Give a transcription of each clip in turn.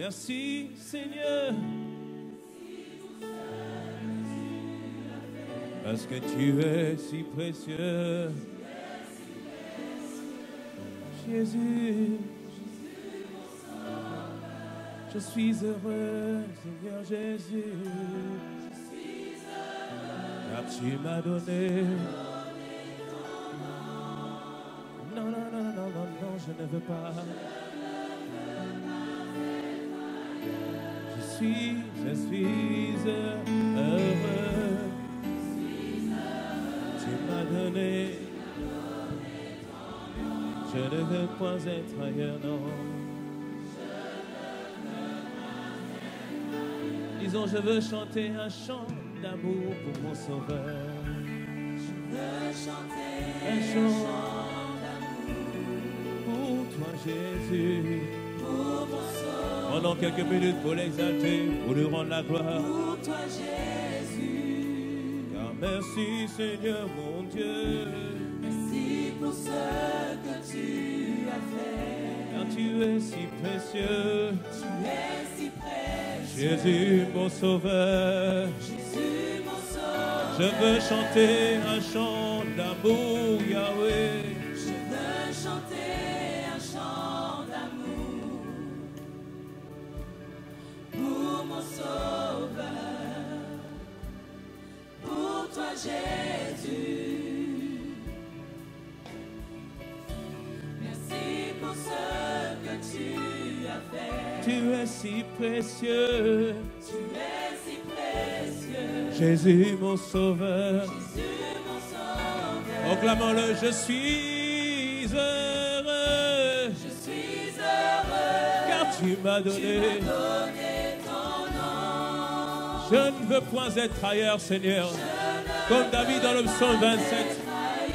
Merci Seigneur. Parce que tu es si précieux. Jésus. Je suis heureux, Seigneur Jésus. Car tu m'as donné. Non, non, non, non, non, non, je ne veux pas. Je suis heureux. Tu m'as donné. Je ne veux point être ailleurs, non. Disons, je veux chanter un chant d'amour pour mon Sauveur. Je veux chanter un chant d'amour pour toi, Jésus. Pour ton Sauveur. Pendant quelques minutes pour l'exalter, pour lui rendre la gloire. Pour toi, Jésus. Car merci, Seigneur, mon Dieu. Merci pour ce que tu as fait. Car tu es si précieux. Tu es si précieux. Jésus mon sauveur, Jésus mon sauveur, je veux chanter un chant d'amour, Yahweh. Je veux chanter un chant d'amour pour mon sauveur, pour toi Jésus. Merci pour ce que tu as fait. Tu es si précieux. Tu es si précieux. Jésus mon sauveur. Jésus mon sauveur. Proclamons-le, je suis heureux. Je suis heureux. Car tu m'as donné. Ton nom. Je ne veux point être ailleurs, Seigneur. Comme David dans le psaume 27,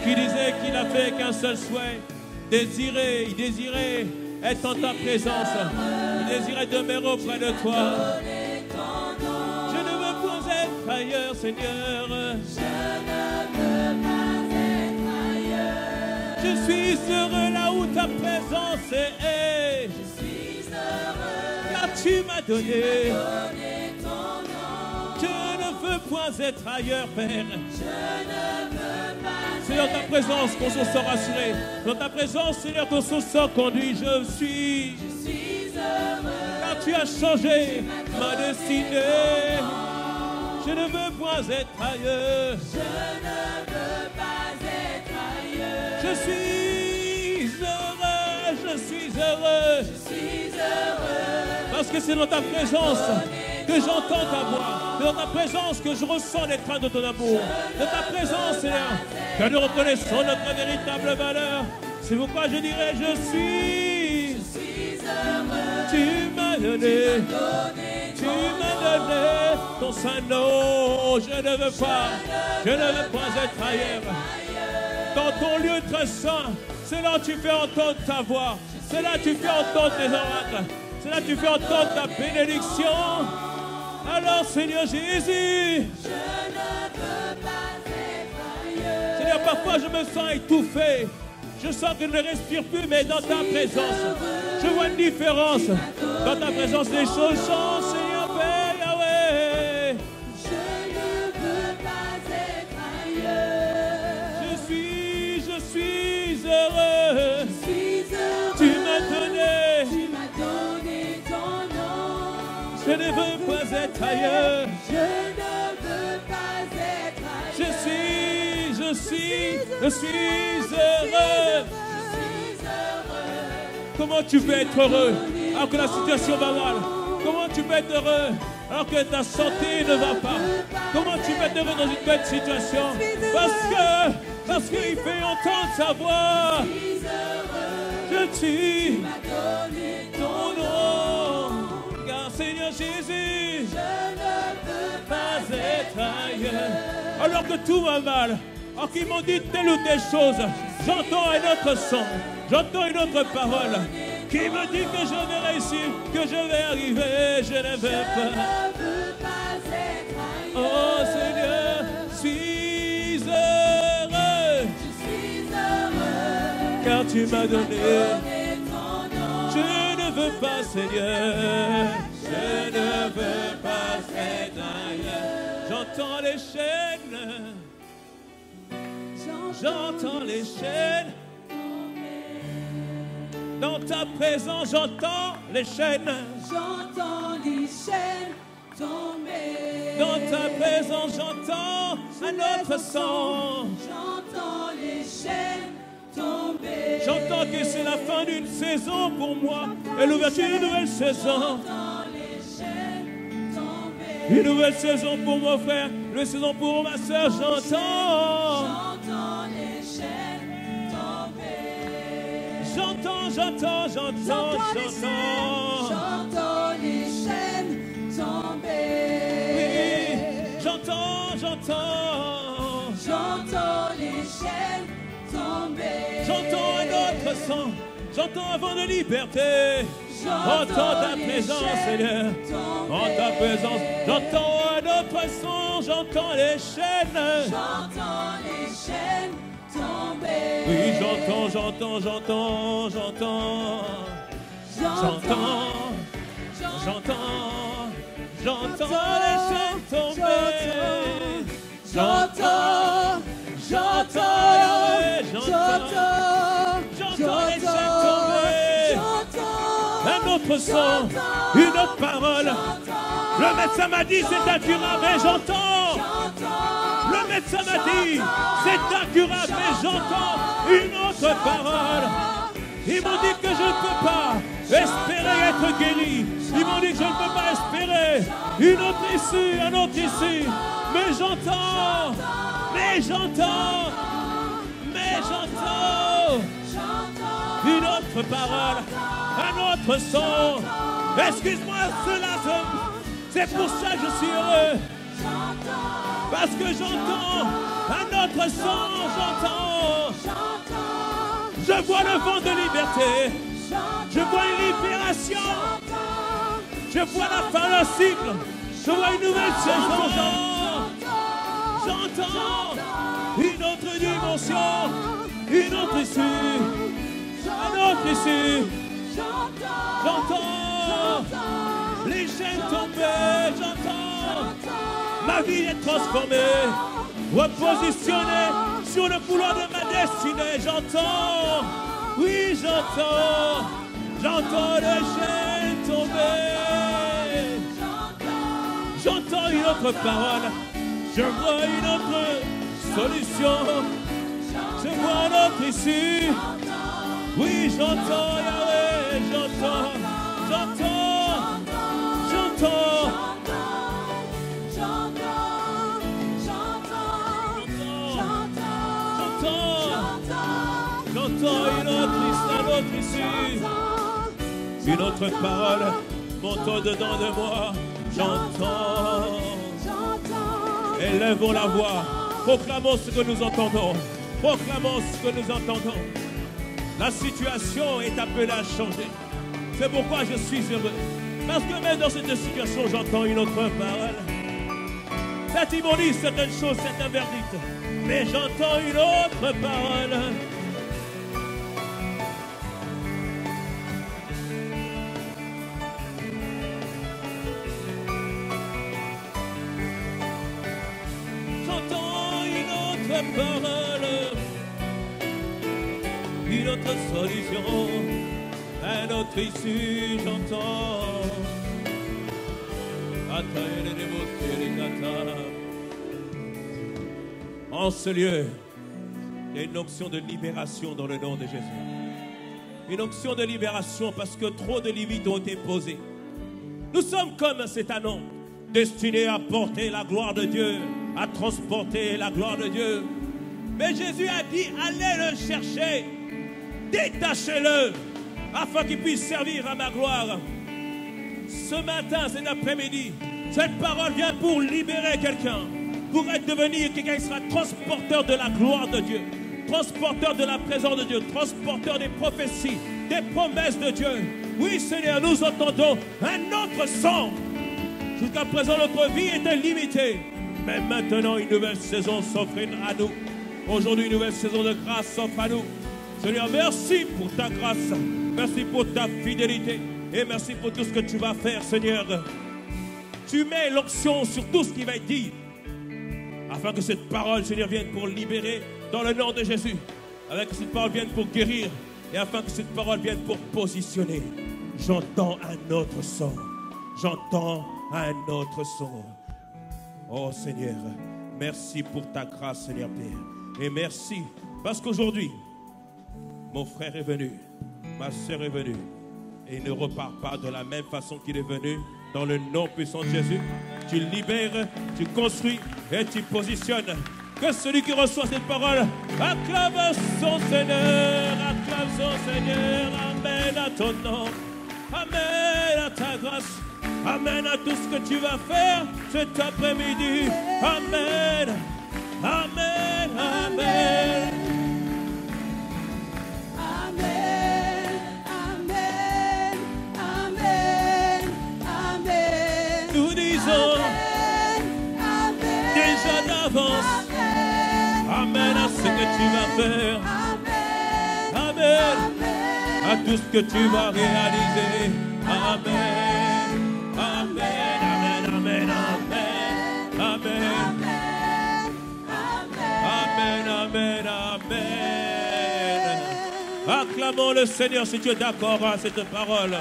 qui disait qu'il n'a fait qu'un seul souhait. Il désirait être en ta présence. Il désirait demeurer auprès de toi. Je ne veux pas être ailleurs, Seigneur. Je ne veux pas être ailleurs. Je suis heureux là où ta présence est. Je suis heureux. Car tu m'as donné. Ton nom. Je ne veux pas être ailleurs, Père. Je ne veux pas. C'est dans ta présence qu'on se sent rassuré. Dans ta présence, Seigneur, qu'on se sent conduit. Je suis heureux. Car tu as changé ma destinée. Je ne veux pas être ailleurs. Je ne veux pas être ailleurs. Je suis heureux. Je suis heureux. Je suis heureux. Parce que c'est dans ta présence que j'entends ta voix. C'est dans ta présence que je ressens l'étreinte de ton amour. De ta présence, Seigneur, que nous reconnaissons notre véritable valeur. C'est pourquoi je dirais, je suis heureux. Tu m'as donné. Tu m'as donné ton saint nom. Je ne veux pas être ailleurs. Dans ton lieu très saint, c'est là où tu fais entendre ta voix. C'est là où tu fais entendre tes oracles. C'est là où tu fais entendre ta bénédiction. Alors, Seigneur Jésus, je ne veux pas être ailleurs. Seigneur, parfois je me sens étouffé. Je sens que je ne respire plus, mais dans ta présence, je vois une différence. Dans ta présence, les choses changent, Seigneur Père Yahweh. Je ne veux pas être ailleurs. Je suis heureux. Je suis heureux. Tu m'as donné ton nom. Je ne veux pas être ailleurs. Je ne veux pas être ailleurs. Je suis heureux. Comment tu peux être heureux alors que la situation va mal? Comment tu peux être heureux alors que ta santé ne va pas? Comment tu peux être heureux dans une belle situation? Parce qu'il fait entendre sa voix. Je suis ton nom. Car Seigneur Jésus, je ne veux pas être ailleurs. Alors que tout va mal, alors qu'ils m'ont dit telle ou telle chose, j'entends un autre son, j'entends une autre parole qui me dit que je vais réussir, que je vais arriver. Je ne veux pas être ailleurs. Oh Seigneur, je suis heureux. Car tu m'as donné. Je ne veux pas, Seigneur. Je ne veux pas être ailleurs. J'entends les chaînes. J'entends les chaînes. Dans ta présence, j'entends les chaînes. J'entends les chaînes tomber. Dans ta présence, j'entends un autre son. J'entends les chaînes tomber. J'entends que c'est la fin d'une saison pour moi et l'ouverture d'une nouvelle saison. J'entends les chaînes tomber. Une nouvelle saison pour mon frère, une nouvelle saison pour ma soeur, j'entends. J'entends les chaînes tomber. J'entends. J'entends les chaînes tomber. Oui, j'entends. J'entends les chaînes tomber. J'entends un autre son. J'entends un vent de liberté. J'entends ta présence, Seigneur. En ta présence, j'entends un autre son. J'entends les chaînes. J'entends les chaînes tomber. Oui, j'entends. J'entends les chaînes tomber. J'entends les chaînes tomber. Un autre son, une autre parole. Le médecin m'a dit c'est incurable, mais j'entends. Le médecin m'a dit c'est incurable, mais j'entends une autre parole. Ils m'ont dit que je ne peux pas espérer être guéri. Ils m'ont dit que je ne peux pas espérer une autre issue, un autre issue. Mais j'entends. Une autre parole, un autre son. Excuse-moi cela, c'est pour ça que je suis heureux. Parce que j'entends un autre son, Je vois le vent de liberté. Je vois une libération. Je vois la fin d'un cycle. Je vois une nouvelle saison. J'entends une autre dimension, une autre issue, un autre issue. J'entends les chaînes tomber. J'entends ma vie est transformée, repositionnée sur le boulot de ma destinée. J'entends, oui j'entends les chaînes tomber. J'entends une autre parole. Je vois une autre solution. Je vois une autre issue. Oui, j'entends, Yahweh, j'entends. J'entends une autre issue. Une autre parole monte dedans de moi. J'entends. Élevons la voix, proclamons ce que nous entendons. La situation est appelée à changer. C'est pourquoi je suis heureux. Parce que même dans cette situation, j'entends une autre parole. Peut-être ils m'ont dit certaines choses, certains verdicts. Mais j'entends une autre parole. Parole, une autre solution, un autre issue, j'entends. En ce lieu, il y a une onction de libération dans le nom de Jésus. Une onction de libération parce que trop de limites ont été posées. Nous sommes comme cet anon, destinés à porter la gloire de Dieu, à transporter la gloire de Dieu. Mais Jésus a dit, allez le chercher, détachez-le, afin qu'il puisse servir à ma gloire. Ce matin, cet après-midi, cette parole vient pour libérer quelqu'un, pour devenir quelqu'un qui sera transporteur de la gloire de Dieu, transporteur de la présence de Dieu, transporteur des prophéties, des promesses de Dieu. Oui, Seigneur, nous entendons un autre son. Jusqu'à présent, notre vie était limitée. Mais maintenant, une nouvelle saison s'offre à nous. Aujourd'hui, une nouvelle saison de grâce s'offre à nous. Seigneur, merci pour ta grâce. Merci pour ta fidélité. Et merci pour tout ce que tu vas faire, Seigneur. Tu mets l'onction sur tout ce qui va être dit, afin que cette parole, Seigneur, vienne pour libérer dans le nom de Jésus. Afin que cette parole vienne pour guérir. Et afin que cette parole vienne pour positionner. J'entends un autre son. J'entends un autre son. Oh Seigneur, merci pour ta grâce, Seigneur Père. Et merci parce qu'aujourd'hui, mon frère est venu, ma soeur est venue. Et il ne repart pas de la même façon qu'il est venu. Dans le nom puissant de Jésus, tu libères, tu construis et tu positionnes. Que celui qui reçoit cette parole acclame son Seigneur, acclame son Seigneur. Amen à ton nom, amen à ta grâce, amen à tout ce que tu vas faire cet après-midi. Amen, amen, amen. Nous disons déjà d'avance amen à ce que tu vas faire. Amen à tout ce que tu vas réaliser. Amen, amen, amen, amen, amen, amen, amen, amen. Acclamons le Seigneur si tu es d'accord à cette parole.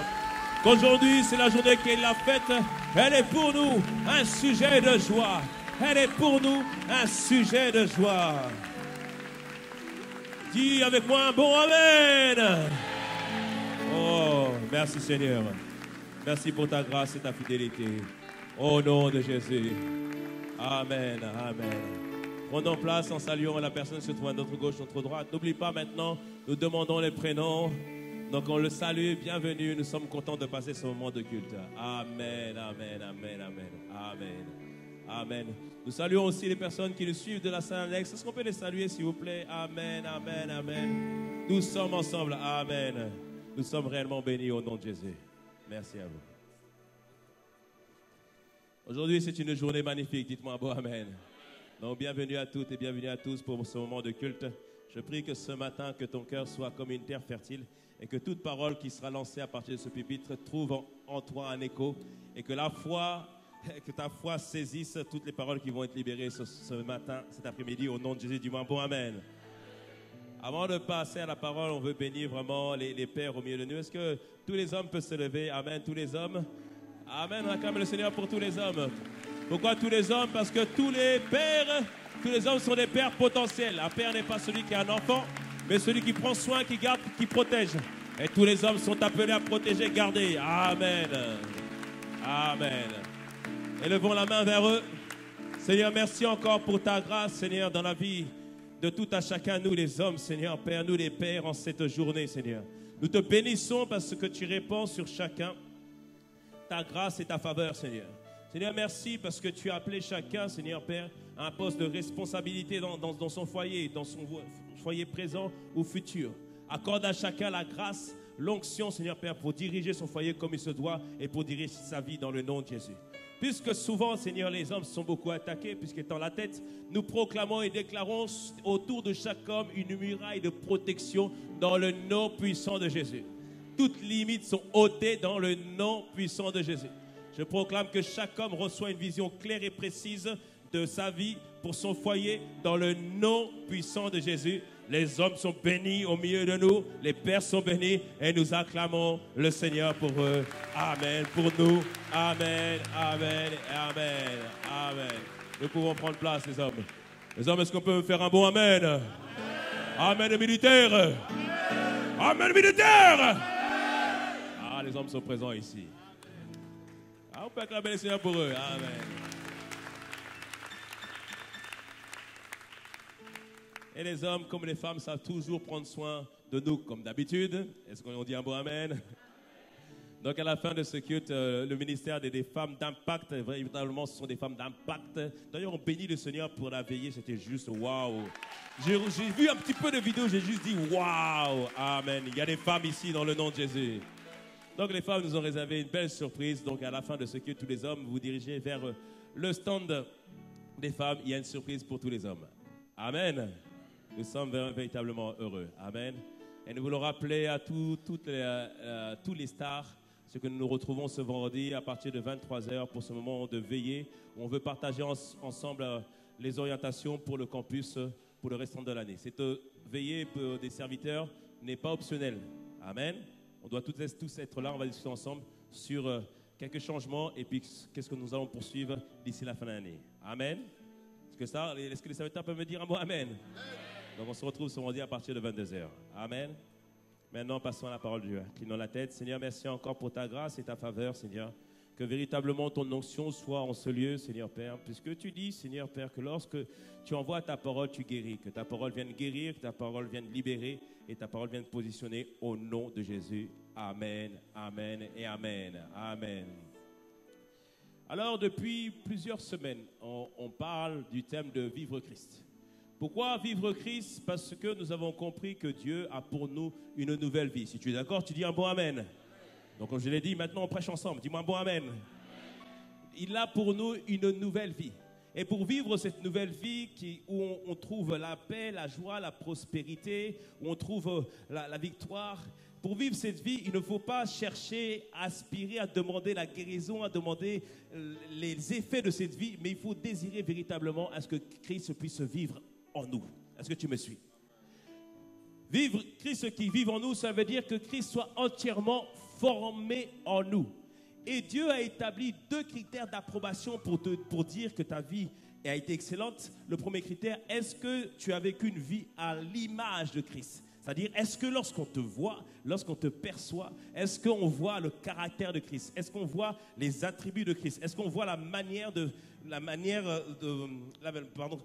Qu'aujourd'hui, c'est la journée qu'il a faite. Elle est pour nous un sujet de joie. Elle est pour nous un sujet de joie. Dis avec moi un bon Amen. Oh, merci Seigneur. Merci pour ta grâce et ta fidélité. Au nom de Jésus. Amen, amen. Prenons place en saluant la personne qui se trouve à notre gauche, notre droite. N'oublie pas maintenant, nous demandons les prénoms. Donc on le salue, bienvenue, nous sommes contents de passer ce moment de culte. Amen, amen, amen, amen, amen, amen. Nous saluons aussi les personnes qui nous suivent de la salle annexe. Est-ce qu'on peut les saluer s'il vous plaît? Amen, amen, amen. Nous sommes ensemble, amen. Nous sommes réellement bénis au nom de Jésus. Merci à vous. Aujourd'hui c'est une journée magnifique, dites-moi bon amen. Donc bienvenue à toutes et bienvenue à tous pour ce moment de culte. Je prie que ce matin, que ton cœur soit comme une terre fertile. Et que toute parole qui sera lancée à partir de ce pupitre trouve en toi un écho. Et que que ta foi saisisse toutes les paroles qui vont être libérées ce matin, cet après-midi, au nom de Jésus. Du moins, bon amen. Avant de passer à la parole, on veut bénir vraiment les pères au milieu de nous. Est-ce que tous les hommes peuvent se lever? Amen, tous les hommes. Amen, on acclame le Seigneur pour tous les hommes. Pourquoi tous les hommes? Parce que tous les pères, tous les hommes sont des pères potentiels. Un père n'est pas celui qui a un enfant, mais celui qui prend soin, qui garde, qui protège. Et tous les hommes sont appelés à protéger, garder. Amen. Amen. Élevons la main vers eux. Seigneur, merci encore pour ta grâce, Seigneur, dans la vie de tout à chacun, nous les hommes, Seigneur. Père, nous les pères, en cette journée, Seigneur. Nous te bénissons parce que tu répands sur chacun ta grâce et ta faveur, Seigneur. Seigneur, merci parce que tu as appelé chacun, Seigneur Père, à un poste de responsabilité dans son foyer, dans son foyer présent ou futur. Accorde à chacun la grâce, l'onction, Seigneur Père, pour diriger son foyer comme il se doit et pour diriger sa vie dans le nom de Jésus. Puisque souvent, Seigneur, les hommes sont beaucoup attaqués, puisqu'étant la tête, nous proclamons et déclarons autour de chaque homme une muraille de protection dans le nom puissant de Jésus. Toutes limites sont ôtées dans le nom puissant de Jésus. Je proclame que chaque homme reçoit une vision claire et précise de sa vie pour son foyer dans le nom puissant de Jésus. Les hommes sont bénis au milieu de nous, les pères sont bénis et nous acclamons le Seigneur pour eux. Amen. Pour nous. Amen. Amen. Amen. Amen. Nous pouvons prendre place, les hommes. Les hommes, est-ce qu'on peut faire un bon Amen? Amen, amen militaire. Amen militaire. Ah, les hommes sont présents ici. Ah, on peut acclamer le Seigneur pour eux. Amen. Et les hommes, comme les femmes, savent toujours prendre soin de nous, comme d'habitude. Est-ce qu'on dit un bon Amen? Donc, à la fin de ce culte, le ministère des femmes d'impact, véritablement, ce sont des femmes d'impact. D'ailleurs, on bénit le Seigneur pour la veillée. C'était juste waouh. J'ai vu un petit peu de vidéos, j'ai juste dit waouh. Amen. Il y a des femmes ici dans le nom de Jésus. Donc, les femmes nous ont réservé une belle surprise. Donc, à la fin de ce culte, tous les hommes, vous dirigez vers le stand des femmes. Il y a une surprise pour tous les hommes. Amen. Nous sommes véritablement heureux. Amen. Et nous voulons rappeler à tous les stars c'est que nous nous retrouvons ce vendredi à partir de 23h pour ce moment de veillée où on veut partager ensemble les orientations pour le campus pour le restant de l'année. Cette veillée des serviteurs n'est pas optionnelle. Amen. On doit tous être là, on va discuter ensemble sur quelques changements et puis qu'est-ce que nous allons poursuivre d'ici la fin de l'année. Amen. Est-ce que les serviteurs peuvent me dire un mot Amen? Donc on se retrouve ce vendredi à partir de 22h. Amen. Maintenant, passons à la parole de Dieu. Inclinons la tête. Seigneur, merci encore pour ta grâce et ta faveur, Seigneur. Que véritablement ton onction soit en ce lieu, Seigneur Père. Puisque tu dis, Seigneur Père, que lorsque tu envoies ta parole, tu guéris. Que ta parole vienne guérir, que ta parole vienne libérer et ta parole vienne positionner au nom de Jésus. Amen, amen et amen. Amen. Alors, depuis plusieurs semaines, on parle du thème de vivre Christ. Pourquoi vivre Christ? Parce que nous avons compris que Dieu a pour nous une nouvelle vie. Si tu es d'accord, tu dis un bon amen. Donc comme je l'ai dit, maintenant on prêche ensemble. Dis-moi un bon amen. Il a pour nous une nouvelle vie. Et pour vivre cette nouvelle vie où on trouve la paix, la joie, la prospérité, où on trouve la victoire, pour vivre cette vie, il ne faut pas chercher à aspirer, à demander la guérison, à demander les effets de cette vie, mais il faut désirer véritablement à ce que Christ puisse vivre en nous. Est-ce que tu me suis? Vivre Christ qui vive en nous, ça veut dire que Christ soit entièrement formé en nous. Et Dieu a établi 2 critères d'approbation pour dire que ta vie a été excellente. Le premier critère, est-ce que tu as vécu une vie à l'image de Christ? C'est-à-dire, est-ce que lorsqu'on te voit, lorsqu'on te perçoit, est-ce qu'on voit le caractère de Christ? Est-ce qu'on voit les attributs de Christ? Est-ce qu'on voit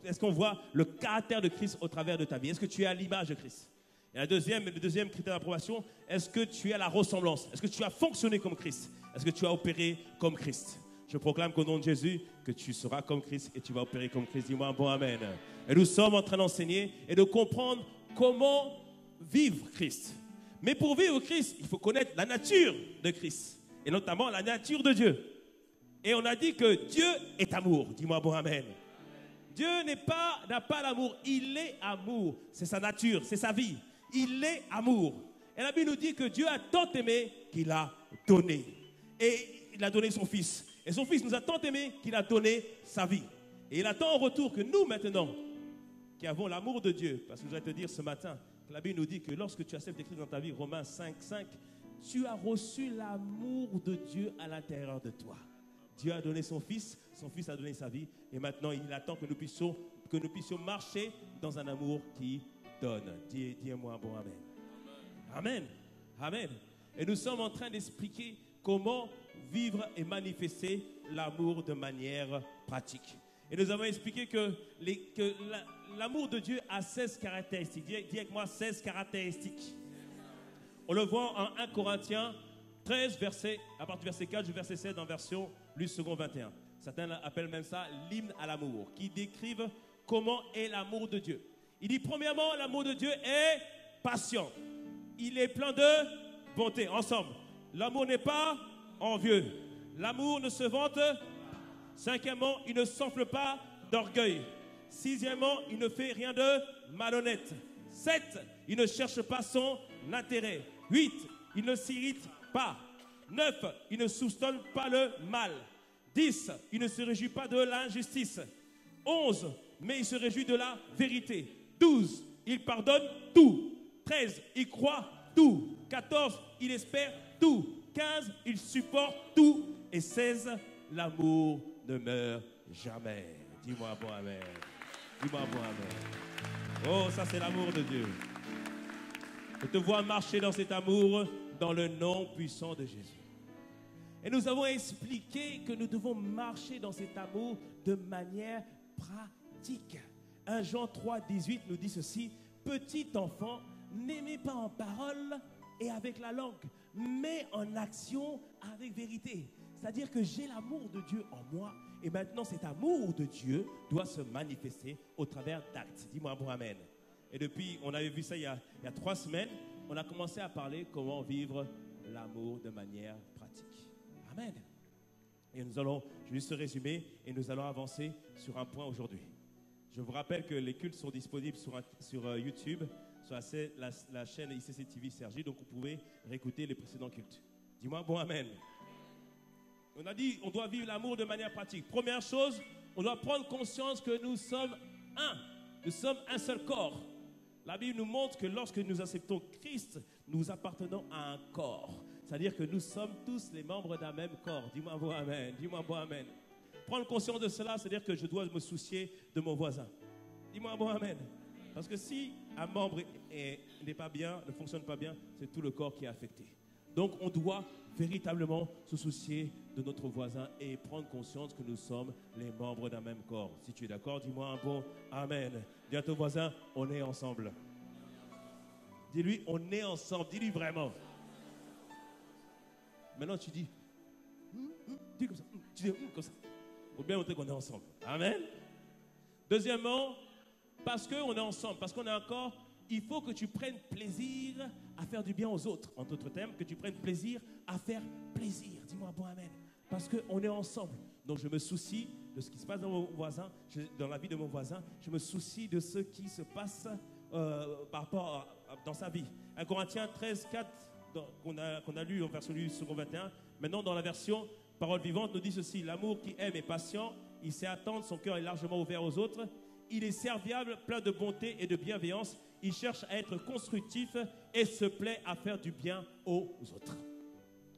est-ce qu'on voit le caractère de Christ au travers de ta vie? Est-ce que tu es à l'image de Christ? Et le deuxième critère d'approbation, est-ce que tu es à la ressemblance? Est-ce que tu as fonctionné comme Christ? Est-ce que tu as opéré comme Christ? Je proclame qu'au nom de Jésus, que tu seras comme Christ et tu vas opérer comme Christ. Dis-moi un bon amen. Et nous sommes en train d'enseigner et de comprendre comment vivre Christ. Mais pour vivre Christ, il faut connaître la nature de Christ et notamment la nature de Dieu. Et on a dit que Dieu est amour. Dis-moi bon amen. Dieu n'a pas l'amour, il est amour. C'est sa nature, c'est sa vie. Il est amour. Et la Bible nous dit que Dieu a tant aimé qu'il a donné. Et il a donné son Fils. Et son Fils nous a tant aimé qu'il a donné sa vie. Et il attend en retour que nous maintenant, qui avons l'amour de Dieu, parce que je vais te dire ce matin, la Bible nous dit que lorsque tu acceptes Christ dans ta vie, Romains 5:5, tu as reçu l'amour de Dieu à l'intérieur de toi. Dieu a donné son Fils a donné sa vie, et maintenant il attend que nous puissions marcher dans un amour qui donne. Dis-moi un bon amen. Amen. Amen. Et nous sommes en train d'expliquer comment vivre et manifester l'amour de manière pratique. Et nous avons expliqué que l'amour de Dieu a 16 caractéristiques. Dis avec moi 16 caractéristiques. On le voit en 1 Corinthiens 13, à partir du verset 4, du verset 7 en version Lus second 21. Certains appellent même ça l'hymne à l'amour, qui décrivent comment est l'amour de Dieu. Il dit premièrement, l'amour de Dieu est patient. Il est plein de bonté. Ensemble. L'amour n'est pas envieux. L'amour ne se vante. Cinquièmement, il ne s'enfle pas d'orgueil. Sixièmement, il ne fait rien de malhonnête. 7, il ne cherche pas son intérêt. 8, il ne s'irrite pas. 9, il ne soupçonne pas le mal. 10, il ne se réjouit pas de l'injustice. 11, mais il se réjouit de la vérité. 12, il pardonne tout. 13, il croit tout. 14, il espère tout. 15, il supporte tout. Et 16, l'amour ne meurt jamais. Dis-moi bon amen. Dis-moi bon amen. Oh, ça c'est l'amour de Dieu. Je te vois marcher dans cet amour dans le nom puissant de Jésus. Et nous avons expliqué que nous devons marcher dans cet amour de manière pratique. 1 Jean 3, 18 nous dit ceci: petit enfant, n'aimez pas en parole et avec la langue, mais en action avec vérité. C'est-à-dire que j'ai l'amour de Dieu en moi et maintenant cet amour de Dieu doit se manifester au travers d'actes. Dis-moi bon amen. Et depuis, on avait vu ça il y a 3 semaines, on a commencé à parler comment vivre l'amour de manière pratique. Amen. Et nous allons juste résumer et nous allons avancer sur un point aujourd'hui. Je vous rappelle que les cultes sont disponibles sur YouTube, sur la chaîne ICC TV Sergi, donc vous pouvez réécouter les précédents cultes. Dis-moi bon amen. On a dit, on doit vivre l'amour de manière pratique. Première chose, on doit prendre conscience que nous sommes un. Nous sommes un seul corps. La Bible nous montre que lorsque nous acceptons Christ, nous appartenons à un corps. C'est-à-dire que nous sommes tous les membres d'un même corps. Dis-moi bon amen. Dis-moi bon amen. Prendre conscience de cela, c'est-à-dire que je dois me soucier de mon voisin. Dis-moi bon amen. Parce que si un membre n'est pas bien, ne fonctionne pas bien, c'est tout le corps qui est affecté. Donc on doit véritablement se soucier de notre voisin et prendre conscience que nous sommes les membres d'un même corps. Si tu es d'accord, dis-moi un bon amen. Dis à ton voisin, on est ensemble. Dis-lui, on est ensemble. Dis-lui vraiment. Maintenant tu dis, dis comme ça. Tu dis comme ça. Pour bien montrer qu'on est ensemble. Amen. Deuxièmement, parce qu'on est ensemble, parce qu'on est un corps, il faut que tu prennes plaisir à faire du bien aux autres. En d'autres termes, que tu prennes plaisir à faire plaisir. Dis-moi bon amen. Parce qu'on est ensemble. Donc je me soucie de ce qui se passe dans mon voisin, dans la vie de mon voisin. Je me soucie de ce qui se passe par rapport dans sa vie. 1 Corinthiens 13, 4, qu'on a lu en version 21. Maintenant, dans la version Parole vivante, nous dit ceci. L'amour qui aime est patient. Il sait attendre. Son cœur est largement ouvert aux autres. Il est serviable, plein de bonté et de bienveillance. Il cherche à être constructif et se plaît à faire du bien aux autres.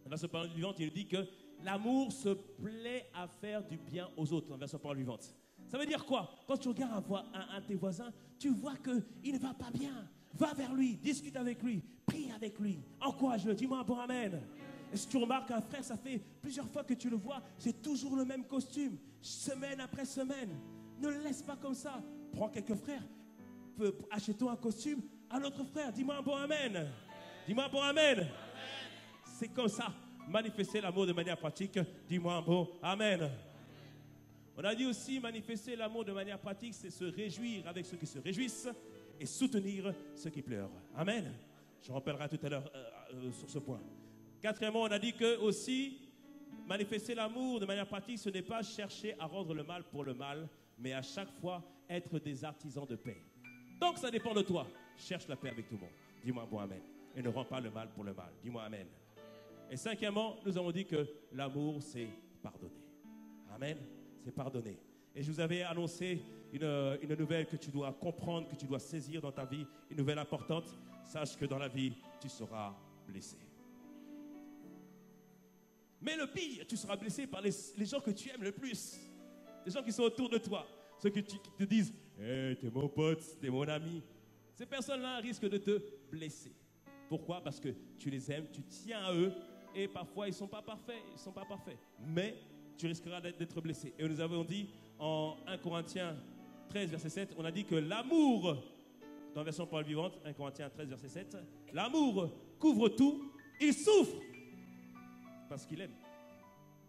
Dans ce Parole vivante, il dit que l'amour se plaît à faire du bien aux autres. Dans version Parole vivante. Ça veut dire quoi? Quand tu regardes un de tes voisins, tu vois qu'il ne va pas bien. Va vers lui, discute avec lui, prie avec lui, encourage-le. Dis-moi un bon amen. Et si tu remarques un frère, ça fait plusieurs fois que tu le vois, c'est toujours le même costume, semaine après semaine. Ne le laisse pas comme ça. Prends quelques frères, achète-toi un costume à l'autre frère. Dis-moi un bon amen. Dis-moi un bon amen. C'est comme ça. Manifester l'amour de manière pratique. Dis-moi un bon amen. On a dit aussi manifester l'amour de manière pratique, c'est se réjouir avec ceux qui se réjouissent et soutenir ceux qui pleurent. Amen. Je rappellerai tout à l'heure sur ce point. Quatrièmement, on a dit que aussi, manifester l'amour de manière pratique, ce n'est pas chercher à rendre le mal pour le mal, mais à chaque fois être des artisans de paix. Donc ça dépend de toi. Cherche la paix avec tout le monde. Dis-moi un bon amen. Et ne rends pas le mal pour le mal. Dis-moi amen. Et cinquièmement, nous avons dit que l'amour, c'est pardonner. Amen. C'est pardonner. Et je vous avais annoncé une nouvelle que tu dois comprendre, que tu dois saisir dans ta vie, une nouvelle importante. Sache que dans la vie, tu seras blessé. Mais le pire, tu seras blessé par les gens que tu aimes le plus. Les gens qui sont autour de toi. Ceux qui te disent, hey, t'es mon pote, t'es mon ami. Ces personnes-là risquent de te blesser. Pourquoi? Parce que tu les aimes, tu tiens à eux. Et parfois, ils ne sont pas parfaits. Ils sont pas parfaits. Mais tu risqueras d'être blessé. Et nous avons dit en 1 Corinthiens 13, verset 7, on a dit que l'amour, dans la version Parole vivante, 1 Corinthiens 13, verset 7, l'amour couvre tout, il souffre. Parce qu'il aime.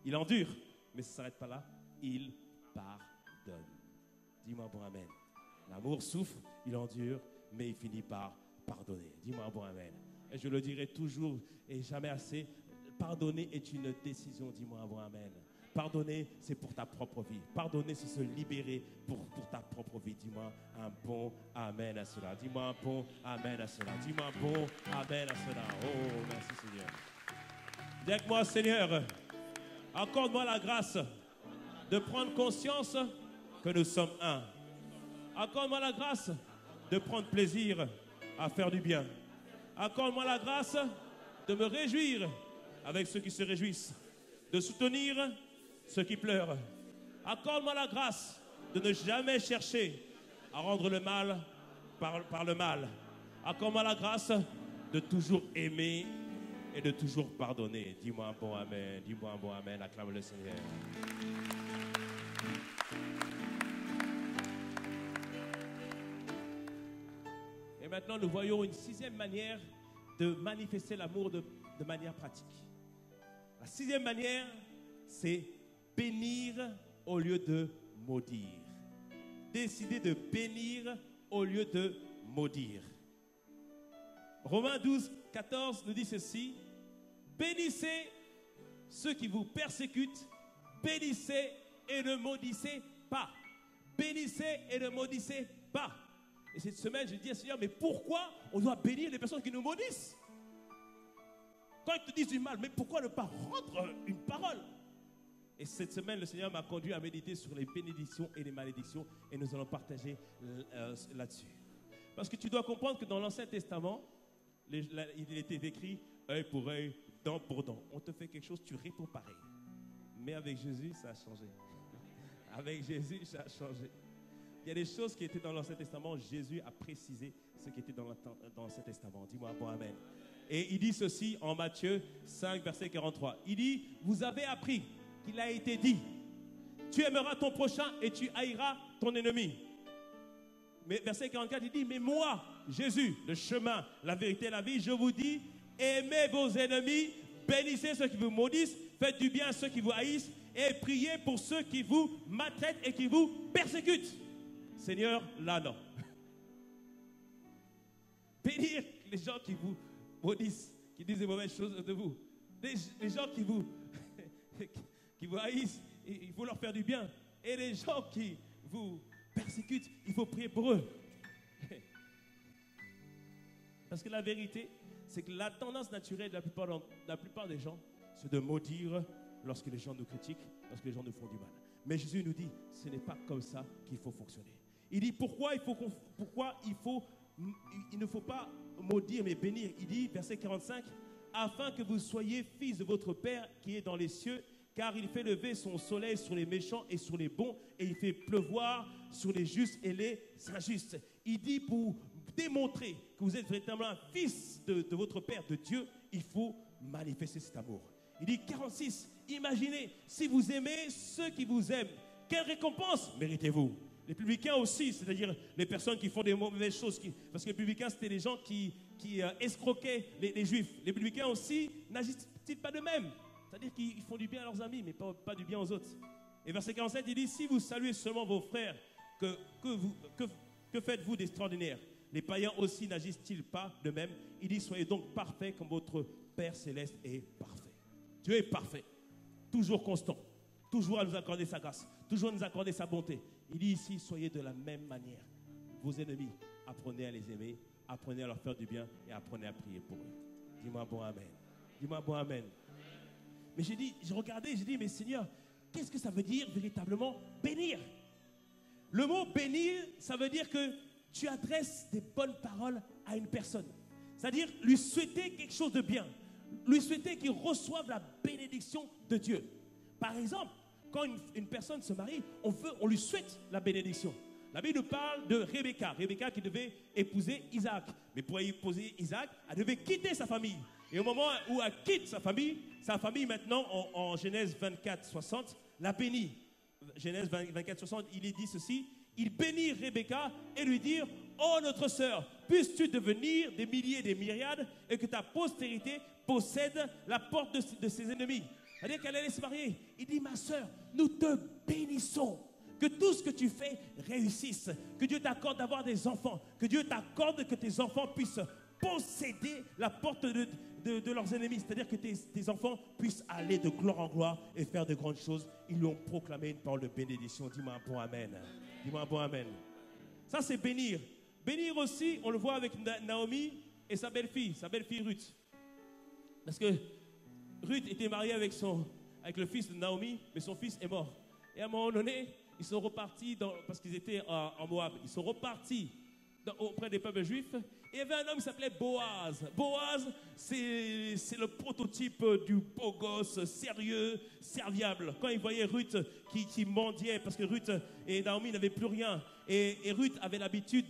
Il endure. Mais ça ne s'arrête pas là. Il pardonne. Dis-moi bon amen. L'amour souffre, il endure, mais il finit par pardonner. Dis-moi bon amen. Et je le dirai toujours et jamais assez. Pardonner est une décision. Dis-moi bon amen. Pardonner, c'est pour ta propre vie. Pardonner, c'est se libérer pour ta propre vie. Dis-moi un bon amen à cela. Dis-moi un bon amen à cela. Dis-moi un bon amen à cela. Oh, merci Seigneur. Dis avec moi, Seigneur, accorde-moi la grâce de prendre conscience que nous sommes un. Accorde-moi la grâce de prendre plaisir à faire du bien. Accorde-moi la grâce de me réjouir avec ceux qui se réjouissent, de soutenir ceux qui pleurent. Accorde-moi la grâce de ne jamais chercher à rendre le mal par le mal. Accorde-moi la grâce de toujours aimer et de toujours pardonner. Dis-moi un bon amen. Dis-moi un bon amen. Acclame le Seigneur. Et maintenant, nous voyons une sixième manière de manifester l'amour de manière pratique. La sixième manière, c'est bénir au lieu de maudire. Décider de bénir au lieu de maudire. Romains 12, 14 nous dit ceci. Bénissez ceux qui vous persécutent, bénissez et ne maudissez pas. Bénissez et ne maudissez pas. Et cette semaine, je dis à Seigneur, mais pourquoi on doit bénir les personnes qui nous maudissent? Quand ils te disent du mal, mais pourquoi ne pas rendre une parole? Et cette semaine, le Seigneur m'a conduit à méditer sur les bénédictions et les malédictions. Et nous allons partager là-dessus. Parce que tu dois comprendre que dans l'Ancien Testament, il était écrit œil pour œil, dent pour dent. On te fait quelque chose, tu réponds pareil. Mais avec Jésus, ça a changé. Avec Jésus, ça a changé. Il y a des choses qui étaient dans l'Ancien Testament. Jésus a précisé ce qui était dans l'Ancien Testament. Dis-moi bon amen. Et il dit ceci en Matthieu 5, verset 43. Il dit, vous avez appris qu'il a été dit, tu aimeras ton prochain et tu haïras ton ennemi. Mais verset 44, il dit, mais moi, Jésus, le chemin, la vérité et la vie, je vous dis, aimez vos ennemis, bénissez ceux qui vous maudissent, faites du bien à ceux qui vous haïssent et priez pour ceux qui vous maltraitent et qui vous persécutent. Seigneur, là non. Bénir les gens qui vous maudissent, qui disent des mauvaises choses de vous. Les gens qui vous haïssent, il faut leur faire du bien. Et les gens qui vous persécutent, il faut prier pour eux. Parce que la vérité, c'est que la tendance naturelle de la plupart des gens, c'est de maudire lorsque les gens nous critiquent, lorsque les gens nous font du mal. Mais Jésus nous dit, ce n'est pas comme ça qu'il faut fonctionner. Il dit, pourquoi il ne faut pas maudire mais bénir. Il dit, verset 45, afin que vous soyez fils de votre Père qui est dans les cieux, car il fait lever son soleil sur les méchants et sur les bons, et il fait pleuvoir sur les justes et les injustes. Il dit, pour démontrer que vous êtes véritablement un fils de votre Père, de Dieu, il faut manifester cet amour. Il dit 46, imaginez, si vous aimez ceux qui vous aiment, quelle récompense méritez-vous? Les publicains aussi, c'est-à-dire les personnes qui font des mauvaises choses, parce que les publicains, c'était les gens qui escroquaient les juifs. Les publicains aussi n'agissent-ils pas de même? C'est-à-dire qu'ils font du bien à leurs amis, mais pas du bien aux autres. Et verset 47, il dit, si vous saluez seulement vos frères, que faites-vous d'extraordinaire? Les païens aussi n'agissent-ils pas de même? Il dit, soyez donc parfaits comme votre Père céleste est parfait. Dieu est parfait, toujours constant, toujours à nous accorder sa grâce, toujours à nous accorder sa bonté. Il dit ici, soyez de la même manière. Vos ennemis, apprenez à les aimer, apprenez à leur faire du bien et apprenez à prier pour eux. Dis-moi bon amen. Dis-moi bon amen. Mais j'ai regardé, j'ai dit, mais Seigneur, qu'est-ce que ça veut dire véritablement bénir? Le mot bénir, ça veut dire que tu adresses des bonnes paroles à une personne. C'est-à-dire lui souhaiter quelque chose de bien. Lui souhaiter qu'il reçoive la bénédiction de Dieu. Par exemple, quand une personne se marie, on lui souhaite la bénédiction. La Bible nous parle de Rebecca. Rebecca qui devait épouser Isaac. Mais pour épouser Isaac, elle devait quitter sa famille. Et au moment où elle quitte sa famille maintenant, en Genèse 24, 60, la bénit. Genèse 24, 60, il est dit ceci. Il bénit Rebecca et lui dit, oh notre sœur, puisses-tu devenir des milliers et des myriades et que ta postérité possède la porte de ses ennemis. C'est-à-dire qu'elle allait se marier. Il dit, ma sœur, nous te bénissons. Que tout ce que tu fais réussisse. Que Dieu t'accorde d'avoir des enfants. Que Dieu t'accorde que tes enfants puissent posséder la porte de leurs ennemis. C'est-à-dire que tes enfants puissent aller de gloire en gloire et faire de grandes choses. Ils lui ont proclamé une parole de bénédiction. Dis-moi un bon amen. Dis-moi un bon amen. Ça, c'est bénir. Bénir aussi, on le voit avec Naomi et sa belle-fille Ruth. Parce que Ruth était mariée avec le fils de Naomi, mais son fils est mort. Et à un moment donné, ils sont repartis, parce qu'ils étaient en Moab, ils sont repartis auprès des peuples juifs. Et il y avait un homme qui s'appelait Boaz. Boaz, c'est le prototype du beau gosse, sérieux, serviable. Quand il voyait Ruth qui mendiait, parce que Ruth et Naomi n'avaient plus rien. Et Ruth avait l'habitude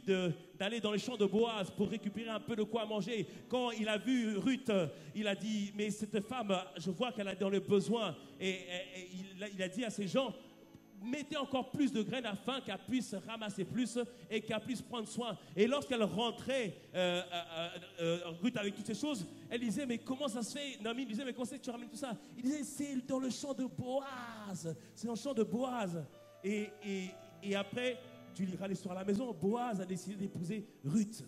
d'aller dans les champs de Boaz pour récupérer un peu de quoi manger. Quand il a vu Ruth, il a dit, mais cette femme, je vois qu'elle a dans le besoin. Et il a dit à ces gens, mettez encore plus de graines afin qu'elle puisse ramasser plus et qu'elle puisse prendre soin. Et lorsqu'elle rentrait, Ruth avec toutes ces choses, elle disait, mais comment ça se fait? Naomi disait, mais comment c'est que tu ramènes tout ça? Il disait, c'est dans le champ de Boaz. C'est dans le champ de Boaz. Et après, tu liras l'histoire à la maison, Boaz a décidé d'épouser Ruth.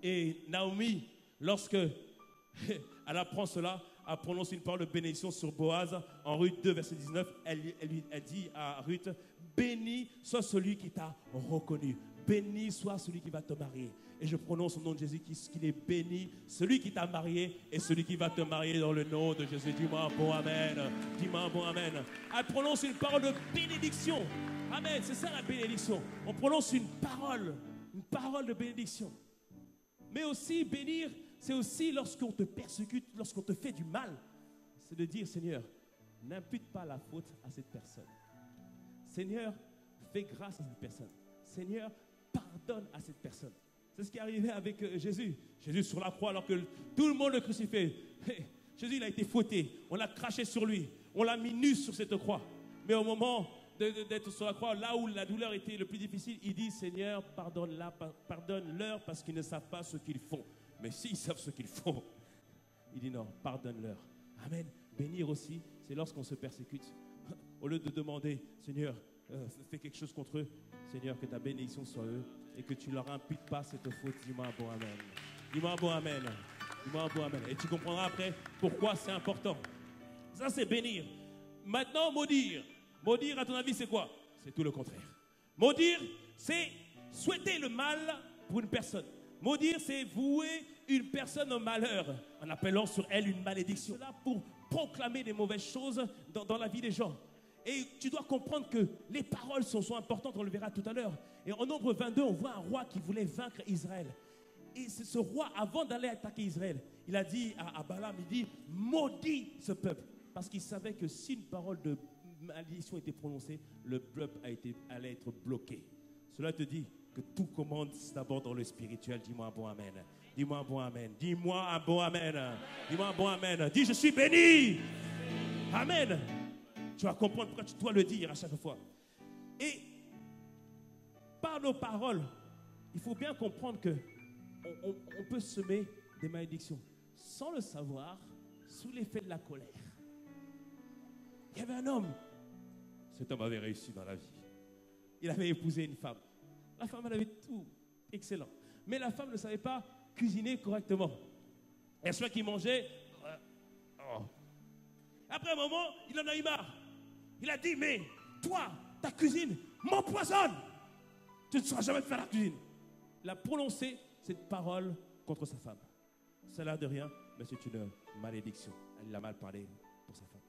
Et Naomi, lorsque elle apprend cela, a prononcé une parole de bénédiction sur Boaz. En Ruth 2, verset 19, elle dit à Ruth, béni soit celui qui t'a reconnu. Béni soit celui qui va te marier. Et je prononce au nom de Jésus qu'il est béni, celui qui t'a marié et celui qui va te marier dans le nom de Jésus. Dis-moi un bon amen. Dis-moi un bon amen. Elle prononce une parole de bénédiction. Amen, c'est ça la bénédiction. On prononce une parole de bénédiction. Mais aussi bénir, c'est aussi lorsqu'on te persécute, lorsqu'on te fait du mal. C'est de dire, Seigneur, n'impute pas la faute à cette personne. Seigneur, fais grâce à cette personne. Seigneur, pardonne à cette personne. C'est ce qui est arrivé avec Jésus. Jésus sur la croix, alors que tout le monde le crucifiait. Jésus, il a été fouetté. On l'a craché sur lui. On l'a mis nu sur cette croix. Mais au moment d'être sur la croix, là où la douleur était le plus difficile, il dit, Seigneur, pardonne-leur parce qu'ils ne savent pas ce qu'ils font. Mais s'ils savent ce qu'ils font, il dit non, pardonne-leur. Amen. Bénir aussi, c'est lorsqu'on se persécute. Au lieu de demander, Seigneur, fais quelque chose contre eux, Seigneur, que ta bénédiction soit eux et que tu ne leur imputes pas cette faute. Dis-moi un bon amen. Dis-moi un bon amen. Dis-moi un bon amen. Et tu comprendras après pourquoi c'est important. Ça, c'est bénir. Maintenant, maudire. Maudire, à ton avis, c'est quoi? C'est tout le contraire. Maudire, c'est souhaiter le mal pour une personne. Maudire, c'est vouer une personne au malheur en appelant sur elle une malédiction. Là pour proclamer des mauvaises choses dans la vie des gens. Et tu dois comprendre que les paroles sont importantes, on le verra tout à l'heure. Et en Nombre 22, on voit un roi qui voulait vaincre Israël. Et ce roi, avant d'aller attaquer Israël, il a dit à Balaam, il dit, maudis ce peuple. Parce qu'il savait que si une parole de malédiction était prononcée, le peuple allait être bloqué. Cela te dit que tout commence d'abord dans le spirituel. Dis-moi un bon amen. Dis-moi un bon amen. Dis-moi un bon amen. Dis-moi un bon amen. Dis, je suis béni. Amen. Tu vas comprendre pourquoi tu dois le dire à chaque fois. Et par nos paroles, il faut bien comprendre que on peut semer des malédictions sans le savoir, sous l'effet de la colère. Il y avait un homme. Cet homme avait réussi dans la vie. Il avait épousé une femme. La femme, elle avait tout excellent. Mais la femme ne savait pas cuisiner correctement. Et celui qui mangeait... Après un moment, il en a eu marre. Il a dit, mais toi, ta cuisine m'empoisonne. Tu ne sauras jamais faire la cuisine. Il a prononcé cette parole contre sa femme. Ça n'a l'air de rien, mais c'est une malédiction. Elle a mal parlé pour sa femme.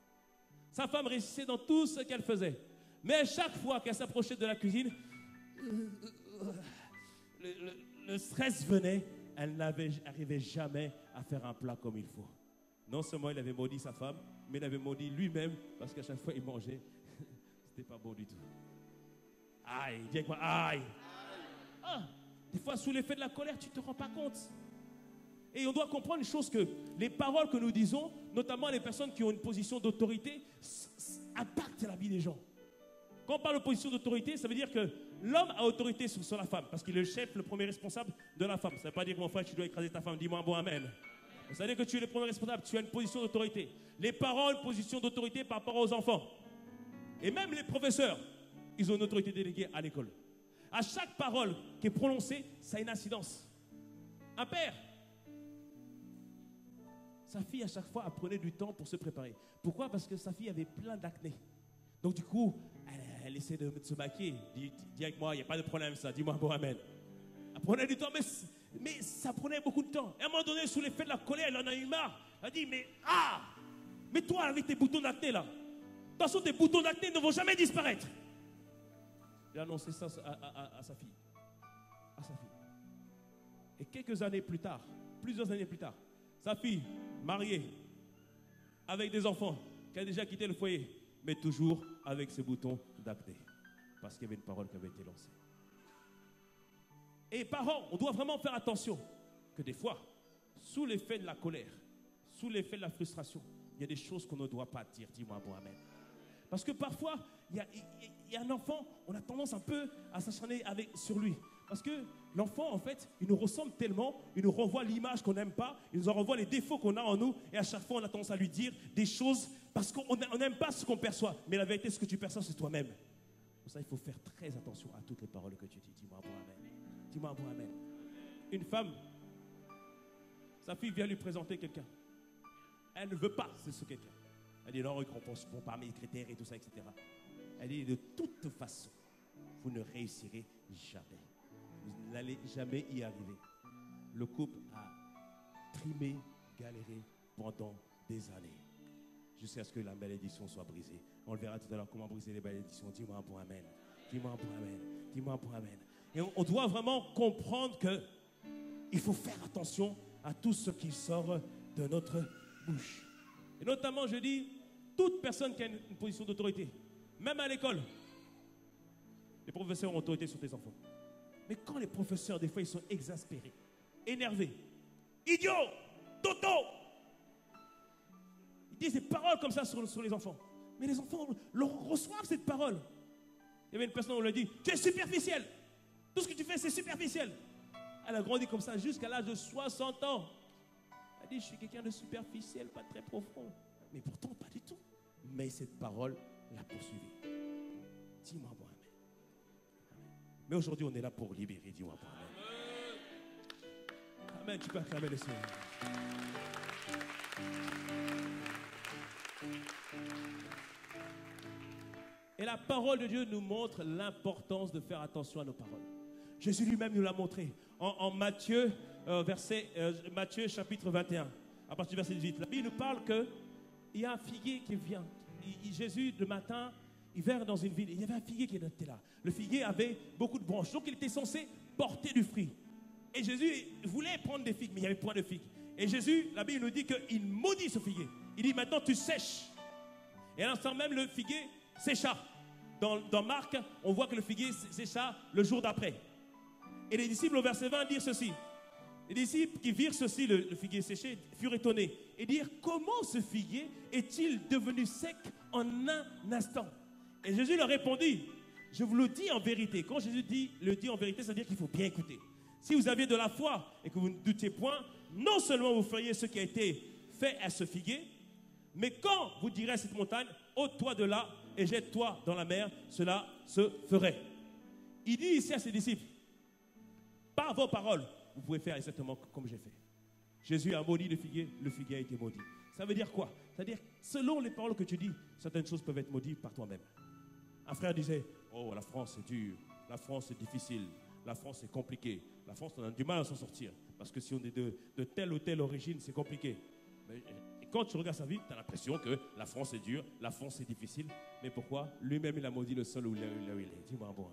Sa femme réussissait dans tout ce qu'elle faisait. Mais à chaque fois qu'elle s'approchait de la cuisine, le stress venait. Elle n'arrivait jamais à faire un plat comme il faut. Non seulement il avait maudit sa femme, mais il avait maudit lui-même parce qu'à chaque fois il mangeait, c'était pas bon du tout. Aïe, dis avec moi, aïe. Ah, des fois sous l'effet de la colère, tu ne te rends pas compte. Et on doit comprendre une chose, que les paroles que nous disons, notamment les personnes qui ont une position d'autorité, impactent la vie des gens. Quand on parle de position d'autorité, ça veut dire que l'homme a autorité sur la femme, parce qu'il est le chef, le premier responsable de la femme. Ça ne veut pas dire que mon frère, tu dois écraser ta femme. Dis-moi un bon amen. Ça veut dire que tu es le premier responsable, tu as une position d'autorité. Les parents ont une position d'autorité par rapport aux enfants. Et même les professeurs, ils ont une autorité déléguée à l'école. À chaque parole qui est prononcée, ça a une incidence. Un père, sa fille à chaque fois prenait du temps pour se préparer. Pourquoi? Parce que sa fille avait plein d'acné. Donc du coup, elle essaie de se maquiller. Dis avec moi, il n'y a pas de problème ça, dis-moi bon amen. Elle prenait du temps, mais ça prenait beaucoup de temps. Et à un moment donné, sous l'effet de la colère, elle en a eu marre. Elle a dit, mais toi avec tes boutons d'acné là, de toute façon tes boutons d'acné ne vont jamais disparaître. Il a annoncé ça à sa fille. À sa fille. Et plusieurs années plus tard, sa fille, mariée, avec des enfants, qui a déjà quitté le foyer, mais toujours avec ses boutons d'acné. Parce qu'il y avait une parole qui avait été lancée. Et parents, on doit vraiment faire attention que des fois, sous l'effet de la colère, sous l'effet de la frustration, il y a des choses qu'on ne doit pas dire. Dis-moi bon amen. Parce que parfois, il y a un enfant, on a tendance un peu à s'acharner sur lui. Parce que l'enfant, en fait, il nous ressemble tellement, il nous renvoie l'image qu'on n'aime pas, il nous en renvoie les défauts qu'on a en nous, et à chaque fois, on a tendance à lui dire des choses parce qu'on n'aime pas ce qu'on perçoit. Mais la vérité, ce que tu perçois, c'est toi-même. Pour ça, il faut faire très attention à toutes les paroles que tu dis. Dis-moi bon amen. Dis-moi bon amen. Une femme, sa fille vient lui présenter quelqu'un. Elle ne veut pas ce quelqu'un. Elle dit non, ils ne correspond pas à mes critères et tout ça, etc. Elle dit de toute façon, vous ne réussirez jamais. Vous n'allez jamais y arriver. le couple a trimé, galéré pendant des années, jusqu'à ce que la malédiction soit brisée. On le verra tout à l'heure comment briser les malédictions. Dis-moi un bon amen. Dis-moi un bon amen. Dis-moi un bon amen. Et on doit vraiment comprendre que il faut faire attention à tout ce qui sort de notre bouche. Et notamment, je dis, toute personne qui a une position d'autorité, même à l'école, les professeurs ont autorité sur tes enfants. Mais quand les professeurs, des fois, ils sont exaspérés, énervés, idiots, toto, ils disent des paroles comme ça sur les enfants. Mais les enfants reçoivent cette parole. Il y avait une personne, on lui a dit, tu es superficiel. Tout ce que tu fais, c'est superficiel. Elle a grandi comme ça jusqu'à l'âge de 60 ans. Elle dit, je suis quelqu'un de superficiel, pas très profond. Mais pourtant, pas du tout. Mais cette parole l'a poursuivi. Dis-moi bon amen. Mais aujourd'hui, on est là pour libérer. Dis-moi bon amen. Amen, tu peux acclamer le Seigneur. Et la parole de Dieu nous montre l'importance de faire attention à nos paroles. Jésus lui-même nous l'a montré. En Matthieu, Matthieu chapitre 21, à partir du verset 18. La Bible nous parle qu'il y a un figuier qui vient. Jésus, le matin, il vint dans une ville. Il y avait un figuier qui était là. Le figuier avait beaucoup de branches. Donc, il était censé porter du fruit. Et Jésus voulait prendre des figues, mais il n'y avait point de figues. Et Jésus, la Bible nous dit qu'il maudit ce figuier. Il dit, maintenant, tu sèches. Et à l'instant même, le figuier sécha. Dans Marc, on voit que le figuier sécha le jour d'après. Et les disciples au verset 20 dirent ceci. Les disciples qui virent ceci, le figuier séché, furent étonnés. Et dirent, comment ce figuier est-il devenu sec en un instant? Et Jésus leur répondit, je vous le dis en vérité. Quand Jésus le dit en vérité, ça veut dire qu'il faut bien écouter. Si vous aviez de la foi et que vous ne doutiez point, non seulement vous feriez ce qui a été fait à ce figuier, mais quand vous direz à cette montagne, ôte-toi de là et jette-toi dans la mer, cela se ferait. Il dit ici à ses disciples, par vos paroles, vous pouvez faire exactement comme j'ai fait. Jésus a maudit le figuier a été maudit. Ça veut dire quoi? C'est-à-dire, selon les paroles que tu dis, certaines choses peuvent être maudites par toi-même. Un frère disait, oh, la France est dure, la France est difficile, la France est compliquée, la France, on a du mal à s'en sortir, parce que si on est de telle ou telle origine, c'est compliqué. Et quand tu regardes sa vie, tu as l'impression que la France est dure, la France est difficile. Mais pourquoi? Lui-même, il a maudit le sol où il est. Dis-moi un bon.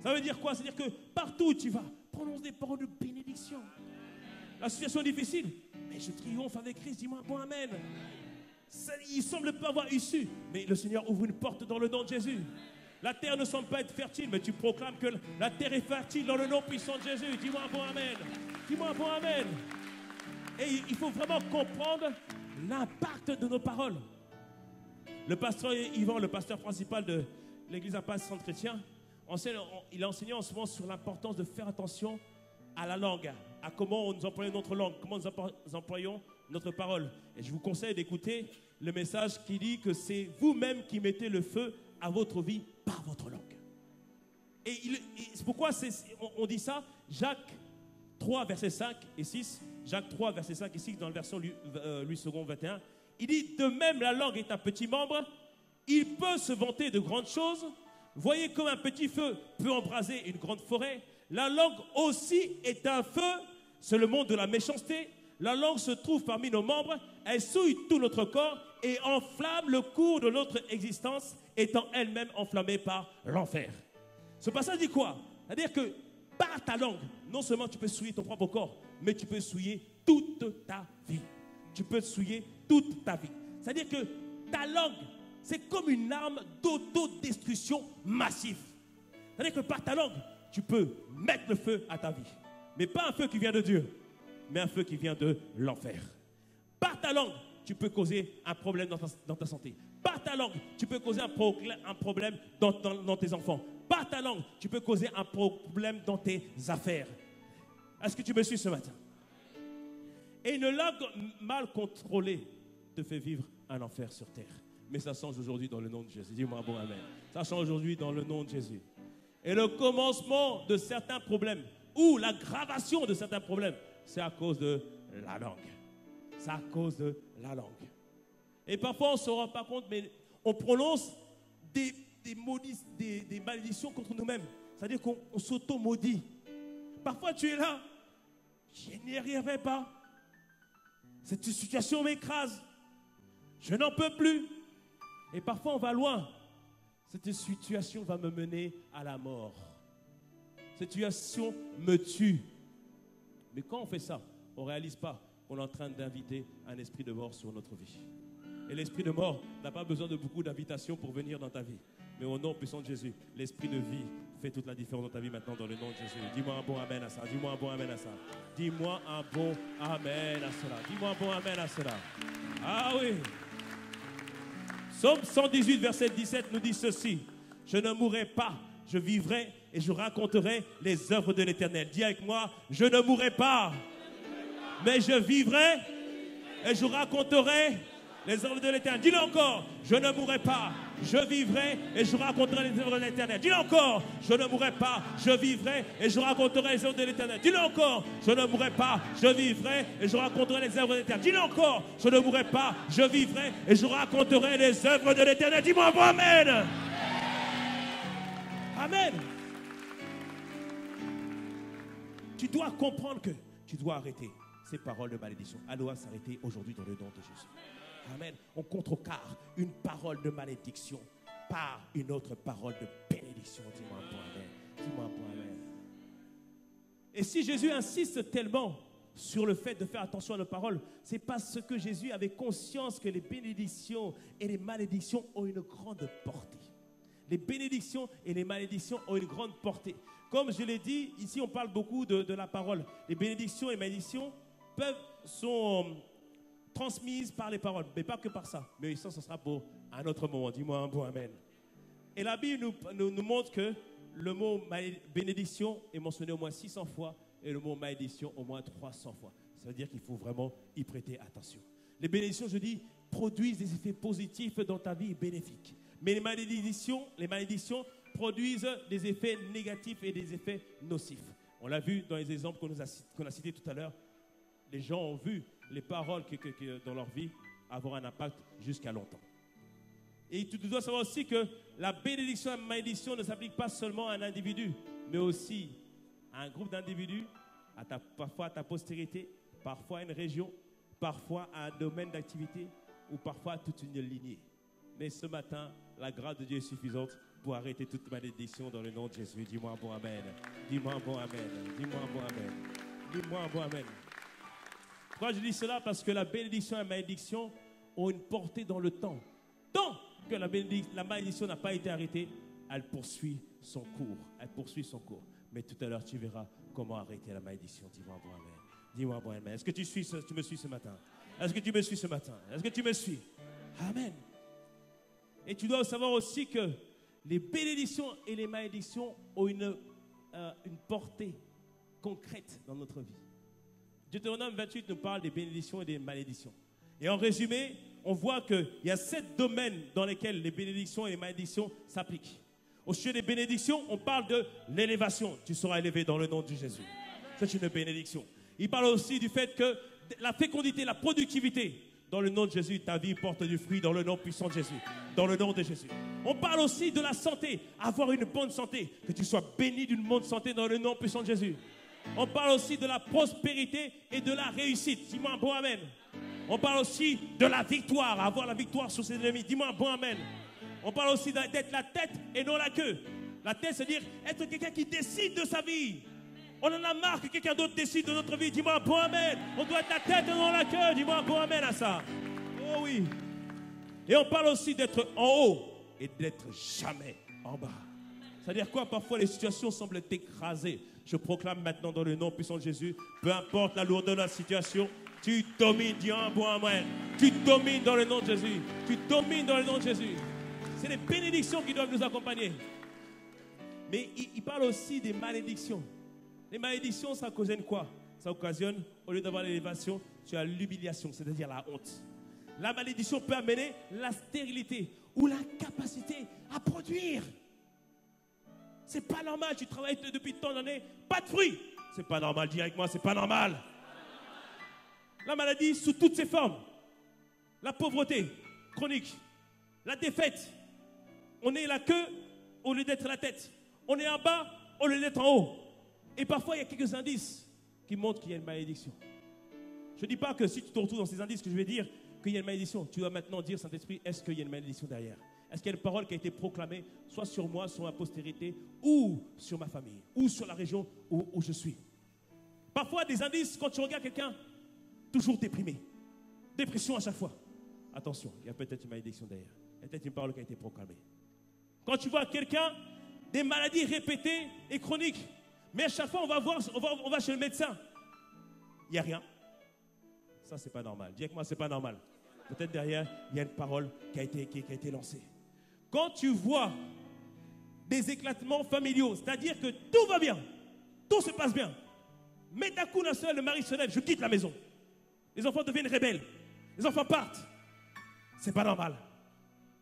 Ça veut dire quoi? C'est-à-dire que partout où tu vas, prononce des paroles de bénédiction. La situation est difficile, mais je triomphe avec Christ. Dis-moi un bon amen. Il ne semble pas avoir issue, mais le Seigneur ouvre une porte dans le nom de Jésus. La terre ne semble pas être fertile, mais tu proclames que la terre est fertile dans le nom puissant de Jésus. Dis-moi un bon amen. Dis-moi un bon amen. Et il faut vraiment comprendre l'impact de nos paroles. Le pasteur Yvan, le pasteur principal de l'église Apas Centre Chrétien, il a enseigné en ce moment sur l'importance de faire attention à la langue, à comment nous employons notre langue, comment nous employons notre parole. Et je vous conseille d'écouter le message qui dit que c'est vous-même qui mettez le feu à votre vie par votre langue. Et c'est pourquoi on dit ça. Jacques 3, versets 5 et 6. Jacques 3, versets 5 et 6, dans la version Louis II 21. Il dit, de même la langue est un petit membre, il peut se vanter de grandes choses. Voyez comme un petit feu peut embraser une grande forêt. La langue aussi est un feu, c'est le monde de la méchanceté. La langue se trouve parmi nos membres, elle souille tout notre corps et enflamme le cours de notre existence, étant elle-même enflammée par l'enfer. Ce passage dit quoi? C'est-à-dire que par ta langue, non seulement tu peux souiller ton propre corps, mais tu peux souiller toute ta vie. Tu peux souiller toute ta vie. C'est-à-dire que ta langue, c'est comme une arme d'autodestruction massive. C'est-à-dire que par ta langue, tu peux mettre le feu à ta vie. Mais pas un feu qui vient de Dieu, mais un feu qui vient de l'enfer. Par ta langue, tu peux causer un problème dans ta santé. Par ta langue, tu peux causer un problème dans tes enfants. Par ta langue, tu peux causer un problème dans tes affaires. Est-ce que tu me suis ce matin? Et une langue mal contrôlée te fait vivre un enfer sur terre. Mais ça change aujourd'hui dans le nom de Jésus. Dis-moi bon amen. Ça change aujourd'hui dans le nom de Jésus. Et le commencement de certains problèmes, ou l'aggravation de certains problèmes, c'est à cause de la langue. C'est à cause de la langue. Et parfois, on ne se rend pas compte, mais on prononce des malédictions contre nous-mêmes. C'est-à-dire qu'on s'auto-maudit. Parfois, tu es là, Je n'y arriverai pas. Cette situation m'écrase. Je n'en peux plus. Et parfois, on va loin. Cette situation va me mener à la mort. Cette situation me tue. Mais quand on fait ça, on ne réalise pas qu'on est en train d'inviter un esprit de mort sur notre vie. Et l'esprit de mort n'a pas besoin de beaucoup d'invitations pour venir dans ta vie. Mais au nom puissant de Jésus, l'esprit de vie fait toute la différence dans ta vie maintenant dans le nom de Jésus. Dis-moi un bon amen à ça. Dis-moi un bon amen à ça. Dis-moi un bon amen à cela. Dis-moi un bon amen à cela. Ah oui. Psaume 118, verset 17 nous dit ceci. Je ne mourrai pas, je vivrai et je raconterai les œuvres de l'Éternel. Dis avec moi, je ne mourrai pas, mais je vivrai et je raconterai les œuvres de l'Éternel. Dis-le encore, je ne mourrai pas, je vivrai et je raconterai les œuvres de l'Éternel. Dis-le encore, je ne mourrai pas, je vivrai et je raconterai les œuvres de l'Éternel. Dis-le encore, je ne mourrai pas, je vivrai et je raconterai les œuvres de l'Éternel. Dis-le encore, je ne mourrai pas, je vivrai et je raconterai les œuvres de l'Éternel. Dis-moi bon amen. Amen. Tu dois comprendre que tu dois arrêter ces paroles de malédiction. Elle doit s'arrêter aujourd'hui dans le nom de Jésus. Amen. On contrecarre une parole de malédiction par une autre parole de bénédiction. Dis-moi un bon amen. Dis-moi un bon amen. Et si Jésus insiste tellement sur le fait de faire attention à nos paroles, c'est parce que Jésus avait conscience que les bénédictions et les malédictions ont une grande portée. Les bénédictions et les malédictions ont une grande portée. Comme je l'ai dit, ici on parle beaucoup de la parole. Les bénédictions et malédictions sont transmises par les paroles, mais pas que par ça. Mais ça, ce sera pour un autre moment. Dis-moi un bon amen. Et la Bible nous montre que le mot bénédiction est mentionné au moins 600 fois et le mot malédiction au moins 300 fois. Ça veut dire qu'il faut vraiment y prêter attention. Les bénédictions, je dis, produisent des effets positifs dans ta vie bénéfiques. Mais les malédictions produisent des effets négatifs et des effets nocifs. On l'a vu dans les exemples qu'on a cités tout à l'heure. Les gens ont vu les paroles dans leur vie avoir un impact jusqu'à longtemps. Et tu dois savoir aussi que la bénédiction et la malédiction ne s'appliquent pas seulement à un individu, mais aussi à un groupe d'individus, parfois à ta postérité, parfois à une région, parfois à un domaine d'activité ou parfois à toute une lignée. Mais ce matin, la grâce de Dieu est suffisante pour arrêter toute malédiction dans le nom de Jésus. Dis-moi un bon amen. Dis-moi un bon amen. Dis-moi un bon amen. Dis-moi un bon amen. Pourquoi je dis cela? Parce que la bénédiction et la malédiction ont une portée dans le temps. Tant que la malédiction n'a pas été arrêtée, elle poursuit son cours. Elle poursuit son cours. Mais tout à l'heure, tu verras comment arrêter la malédiction. Dis-moi un bon amen. Dis-moi un bon amen. Est-ce que tu me suis ce matin? Est-ce que tu me suis ce matin? Est-ce que tu me suis? Amen. Et tu dois savoir aussi que les bénédictions et les malédictions ont une portée concrète dans notre vie. Deutéronome 28 nous parle des bénédictions et des malédictions. Et en résumé, on voit qu'il y a 7 domaines dans lesquels les bénédictions et les malédictions s'appliquent. Au sujet des bénédictions, on parle de l'élévation. Tu seras élevé dans le nom de Jésus. C'est une bénédiction. Il parle aussi du fait que la fécondité, la productivité, dans le nom de Jésus, ta vie porte du fruit dans le nom puissant de Jésus. Dans le nom de Jésus. On parle aussi de la santé, avoir une bonne santé, que tu sois béni d'une bonne santé dans le nom puissant de Jésus. On parle aussi de la prospérité et de la réussite. Dis-moi un bon amen. On parle aussi de la victoire, avoir la victoire sur ses ennemis. Dis-moi un bon amen. On parle aussi d'être la tête et non la queue. La tête, c'est-à-dire être quelqu'un qui décide de sa vie. On en a marre que quelqu'un d'autre décide de notre vie. Dis-moi un bon amen. On doit être la tête et non la queue. Dis-moi un bon amen à ça. Oh oui. Et on parle aussi d'être en haut et d'être jamais en bas. C'est-à-dire quoi? Parfois les situations semblent t'écraser. Je proclame maintenant dans le nom puissant de Jésus, peu importe la lourdeur de la situation, tu domines. Dis un bon amen. Tu domines dans le nom de Jésus. Tu domines dans le nom de Jésus. C'est les bénédictions qui doivent nous accompagner. Mais il parle aussi des malédictions. Les malédictions, ça occasionne quoi? Ça occasionne, au lieu d'avoir l'élévation, tu as l'humiliation, c'est-à-dire la honte. La malédiction peut amener la stérilité ou l'incapacité à produire. C'est pas normal, tu travailles depuis tant d'années, pas de fruits. C'est pas normal, dis avec moi, c'est pas normal. La maladie sous toutes ses formes. La pauvreté chronique, la défaite. On est la queue au lieu d'être la tête. On est en bas au lieu d'être en haut. Et parfois, il y a quelques indices qui montrent qu'il y a une malédiction. Je ne dis pas que si tu te retrouves dans ces indices que je vais dire, qu'il y a une malédiction. Tu dois maintenant dire, Saint-Esprit, est-ce qu'il y a une malédiction derrière? Est-ce qu'il y a une parole qui a été proclamée, soit sur moi, sur ma postérité, ou sur ma famille, ou sur la région où je suis? Parfois, des indices, quand tu regardes quelqu'un, toujours déprimé. Dépression à chaque fois. Attention, il y a peut-être une malédiction derrière. Il y a peut-être une parole qui a été proclamée. Quand tu vois quelqu'un, des maladies répétées et chroniques, mais à chaque fois, on va chez le médecin. Il n'y a rien. Ça, c'est pas normal. Dis avec moi, c'est pas normal. Peut-être derrière, il y a une parole qui a été lancée. Quand tu vois des éclatements familiaux, c'est-à-dire que tout va bien, tout se passe bien, mais d'un coup, le mari se lève, je quitte la maison. Les enfants deviennent rebelles. Les enfants partent. C'est pas normal.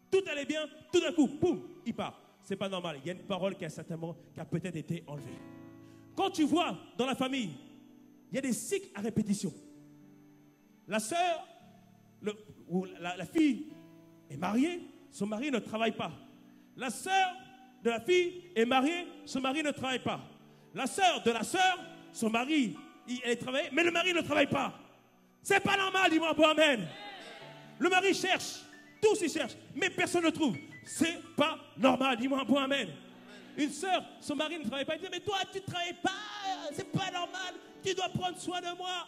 Tout allait bien, tout d'un coup, boum, il part. C'est pas normal. Il y a une parole qui a peut-être été enlevée. Quand tu vois dans la famille, il y a des cycles à répétition. La sœur, la fille est mariée, son mari ne travaille pas. La sœur de la fille est mariée, son mari ne travaille pas. La sœur de la sœur, son mari, elle travaille, mais le mari ne travaille pas. C'est pas normal, dis-moi bon amen. Le mari cherche, tous ils cherchent, mais personne ne trouve. C'est pas normal, dis-moi bon amen. Une sœur, son mari ne travaille pas, elle dit, mais toi tu ne travailles pas, c'est pas normal, tu dois prendre soin de moi.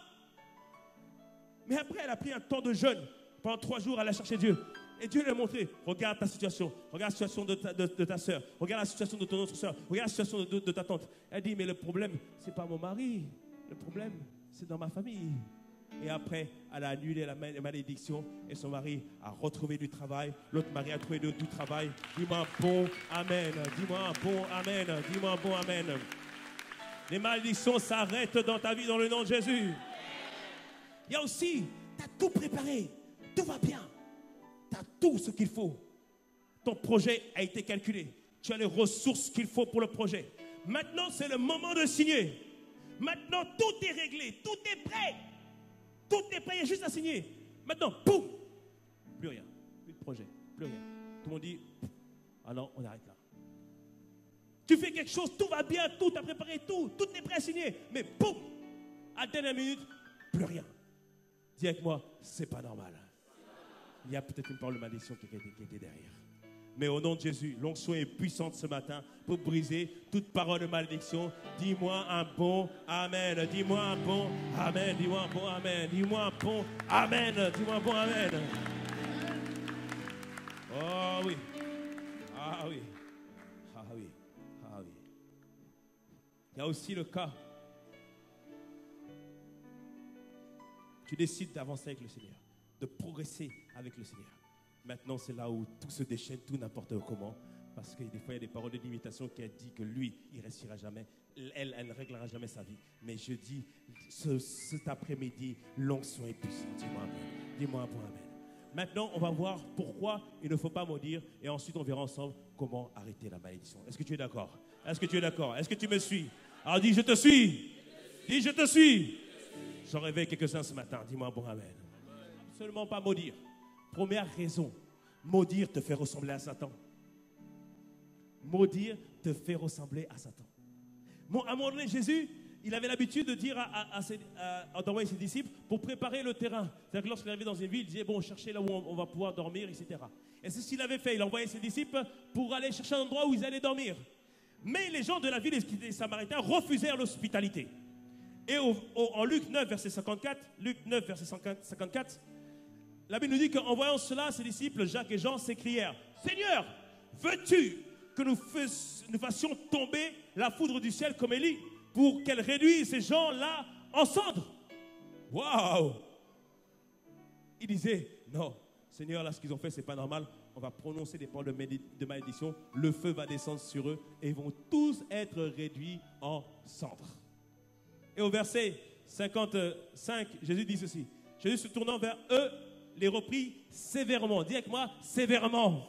Mais après, elle a pris un temps de jeûne. Pendant 3 jours, elle a cherché Dieu. Et Dieu lui a montré, regarde ta situation, regarde la situation de ta soeur, regarde la situation de ton autre soeur, regarde la situation de ta tante. Elle dit, mais le problème, ce n'est pas mon mari. Le problème, c'est dans ma famille. Et après, elle a annulé la malédiction et son mari a retrouvé du travail. L'autre mari a trouvé du travail. Dis-moi un bon amen. Dis-moi un bon amen. Dis-moi un bon amen. Les malédictions s'arrêtent dans ta vie dans le nom de Jésus. Il y a aussi, tu as tout préparé. Tout va bien. Tu as tout ce qu'il faut. Ton projet a été calculé. Tu as les ressources qu'il faut pour le projet. Maintenant, c'est le moment de signer. Maintenant, tout est réglé. Tout est prêt. Tout est prêt. Il y a juste à signer. Maintenant, boum. Plus rien. Plus de projet. Plus rien. Tout le monde dit, ah non, on arrête là. Tu fais quelque chose, tout va bien, tout, tu as préparé tout. Tout est prêt à signer. Mais boum. À la dernière minute, plus rien. Dis avec moi, c'est pas normal. Il y a peut-être une parole de malédiction qui était derrière. Mais au nom de Jésus, l'onction est puissante ce matin pour briser toute parole de malédiction. Dis-moi un bon amen. Dis-moi un bon amen. Dis-moi un bon amen. Dis-moi un bon amen. Dis-moi un bon amen. Oh oui. Ah oui. Ah oui. Ah oui. Il y a aussi le cas. Tu décides d'avancer avec le Seigneur, de progresser avec le Seigneur. Maintenant, c'est là où tout se déchaîne, tout n'importe comment. Parce que des fois, il y a des paroles de limitation qui a dit que lui, il ne restera jamais. Elle ne réglera jamais sa vie. Mais je dis, cet après-midi, l'onction est puissante. Dis-moi amen. Dis-moi un bon amen. Maintenant, on va voir pourquoi il ne faut pas maudire. Et ensuite, on verra ensemble comment arrêter la malédiction. Est-ce que tu es d'accord? Est-ce que tu es d'accord? Est-ce que tu me suis? Alors dis, je te suis. Dis, je te suis. J'en réveille quelques-uns ce matin. Dis-moi un bon amen. Absolument pas maudire. Première raison, maudire te fait ressembler à Satan. Maudire te fait ressembler à Satan. Bon, à un moment donné, Jésus, il avait l'habitude de dire d'envoyer ses disciples pour préparer le terrain. C'est-à-dire que lorsqu'il arrivait dans une ville, il disait, bon, cherchez là où on va pouvoir dormir, etc. Et c'est ce qu'il avait fait. Il envoyait ses disciples pour aller chercher un endroit où ils allaient dormir. Mais les gens de la ville, les Samaritains, refusèrent l'hospitalité. Et en Luc 9, verset 54, la Bible nous dit qu'en voyant cela, ses disciples, Jacques et Jean, s'écrièrent, Seigneur, veux-tu que nous fassions tomber la foudre du ciel comme Élie pour qu'elle réduise ces gens-là en cendres? Waouh! Il disait, non, Seigneur, là, ce qu'ils ont fait, c'est pas normal. On va prononcer des paroles de malédiction. Le feu va descendre sur eux et ils vont tous être réduits en cendres. Et au verset 55, Jésus dit ceci. Jésus se tournant vers eux, les reprit sévèrement. Dis avec moi, sévèrement.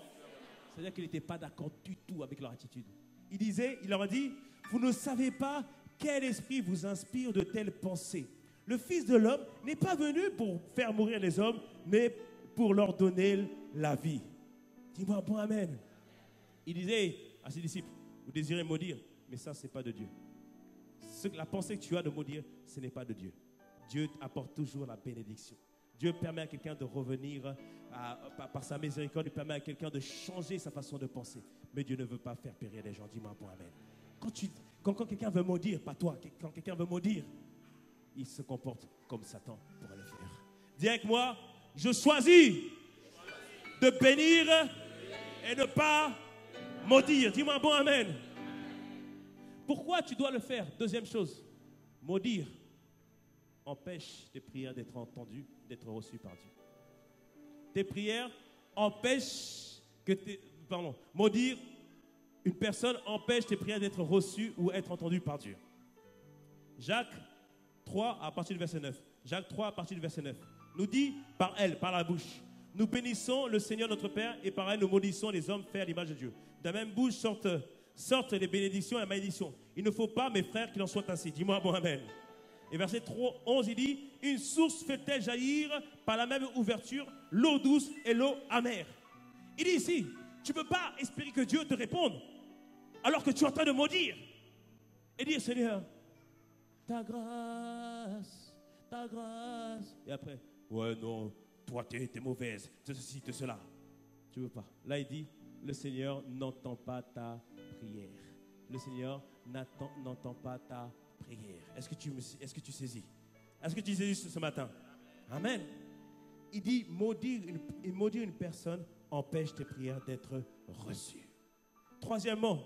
C'est-à-dire qu'il n'était pas d'accord du tout avec leur attitude. Il leur a dit, vous ne savez pas quel esprit vous inspire de telles pensées. Le Fils de l'homme n'est pas venu pour faire mourir les hommes, mais pour leur donner la vie. Dis-moi bon amen. Il disait à ses disciples, vous désirez maudire, mais ça, ce n'est pas de Dieu. La pensée que tu as de maudire, ce n'est pas de Dieu. Dieu apporte toujours la bénédiction. Dieu permet à quelqu'un de revenir par sa miséricorde, il permet à quelqu'un de changer sa façon de penser. Mais Dieu ne veut pas faire périr les gens. Dis-moi bon amen. Quand quelqu'un veut maudire, pas toi, quand quelqu'un veut maudire, il se comporte comme Satan pourrait le faire. Dis avec moi, je choisis de bénir et ne pas maudire. Dis-moi bon amen. Pourquoi tu dois le faire? Deuxième chose, maudire empêche tes prières d'être entendues, d'être reçues par Dieu. Tes prières empêchent maudire une personne empêche tes prières d'être reçues ou être entendues par Dieu. Jacques 3 à partir du verset 9. Jacques 3 à partir du verset 9 nous dit par elle, par la bouche, nous bénissons le Seigneur notre Père et par elle nous maudissons les hommes faits à l'image de Dieu. De la même bouche sortent les bénédictions et les malédictions. Il ne faut pas, mes frères, qu'il en soit ainsi. Dis-moi bon amen. Et verset 11, il dit, une source fait-elle jaillir par la même ouverture l'eau douce et l'eau amère. Il dit ici, tu ne peux pas espérer que Dieu te réponde alors que tu es en train de maudire. Et dire, Seigneur, ta grâce. Et après, ouais, non, toi, t'es mauvaise, c'est ceci, c'est cela. Tu ne veux pas. Là, il dit, le Seigneur n'entend pas ta prière. Le Seigneur n'entend pas ta prière. Est-ce que tu saisis? Est-ce que tu saisis ce matin? Amen. Il dit, maudire une personne empêche tes prières d'être reçues. Troisièmement,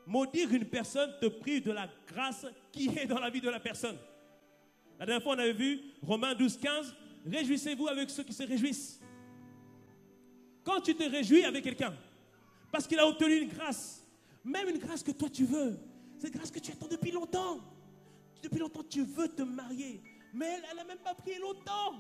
maudire une personne te prive de la grâce qui est dans la vie de la personne. La dernière fois, on avait vu Romains 12, 15. Réjouissez-vous avec ceux qui se réjouissent. Quand tu te réjouis avec quelqu'un, parce qu'il a obtenu une grâce, même une grâce que toi tu veux, c'est une grâce que tu attends depuis longtemps. Depuis longtemps, tu veux te marier, mais elle n'a même pas prié longtemps.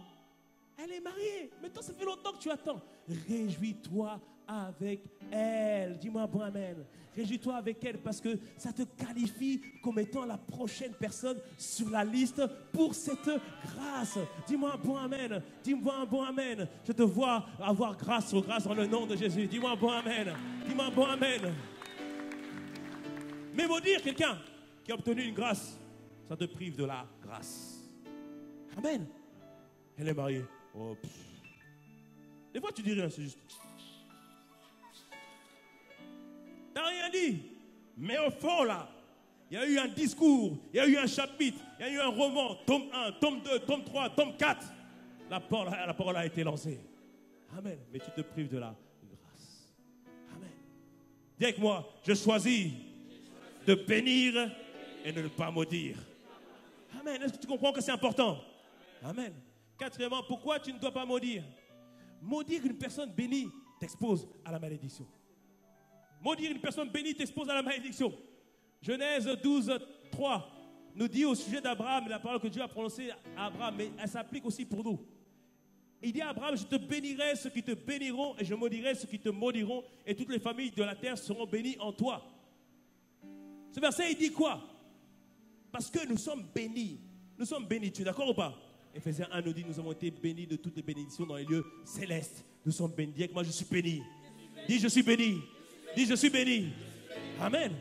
Elle est mariée, mais toi, ça fait longtemps que tu attends. Réjouis-toi avec elle. Dis-moi bon amen. Réjouis-toi avec elle parce que ça te qualifie comme étant la prochaine personne sur la liste pour cette grâce. Dis-moi bon amen. Dis-moi un bon amen. Je te vois avoir grâce sur grâce dans le nom de Jésus. Dis-moi bon amen. Dis-moi bon amen. Mais maudire quelqu'un qui a obtenu une grâce, ça te prive de la grâce. Amen. Elle est mariée. Oh, des fois tu dis rien, c'est juste. T'as rien dit. Mais au fond là, il y a eu un discours, il y a eu un chapitre, il y a eu un roman, tome 1, tome 2, tome 3, tome 4. La parole a été lancée. Amen. Mais tu te prives de la grâce. Amen. Dis avec moi, je choisis de bénir et de ne pas maudire. Amen. Est-ce que tu comprends que c'est important? Amen. Quatrièmement, pourquoi tu ne dois pas maudire? Maudire une personne bénie t'expose à la malédiction. Maudire une personne bénie t'expose à la malédiction. Genèse 12, 3 nous dit au sujet d'Abraham, la parole que Dieu a prononcée à Abraham, mais elle s'applique aussi pour nous. Il dit à Abraham, je te bénirai ceux qui te béniront et je maudirai ceux qui te maudiront et toutes les familles de la terre seront bénies en toi. Ce verset, il dit quoi? Parce que nous sommes bénis. Nous sommes bénis. Tu es d'accord ou pas? Éphésiens 1 nous dit, nous avons été bénis de toutes les bénédictions dans les lieux célestes. Nous sommes bénis. Dis avec moi, je suis béni. Dis, je suis béni. Dis, je suis béni. Amen.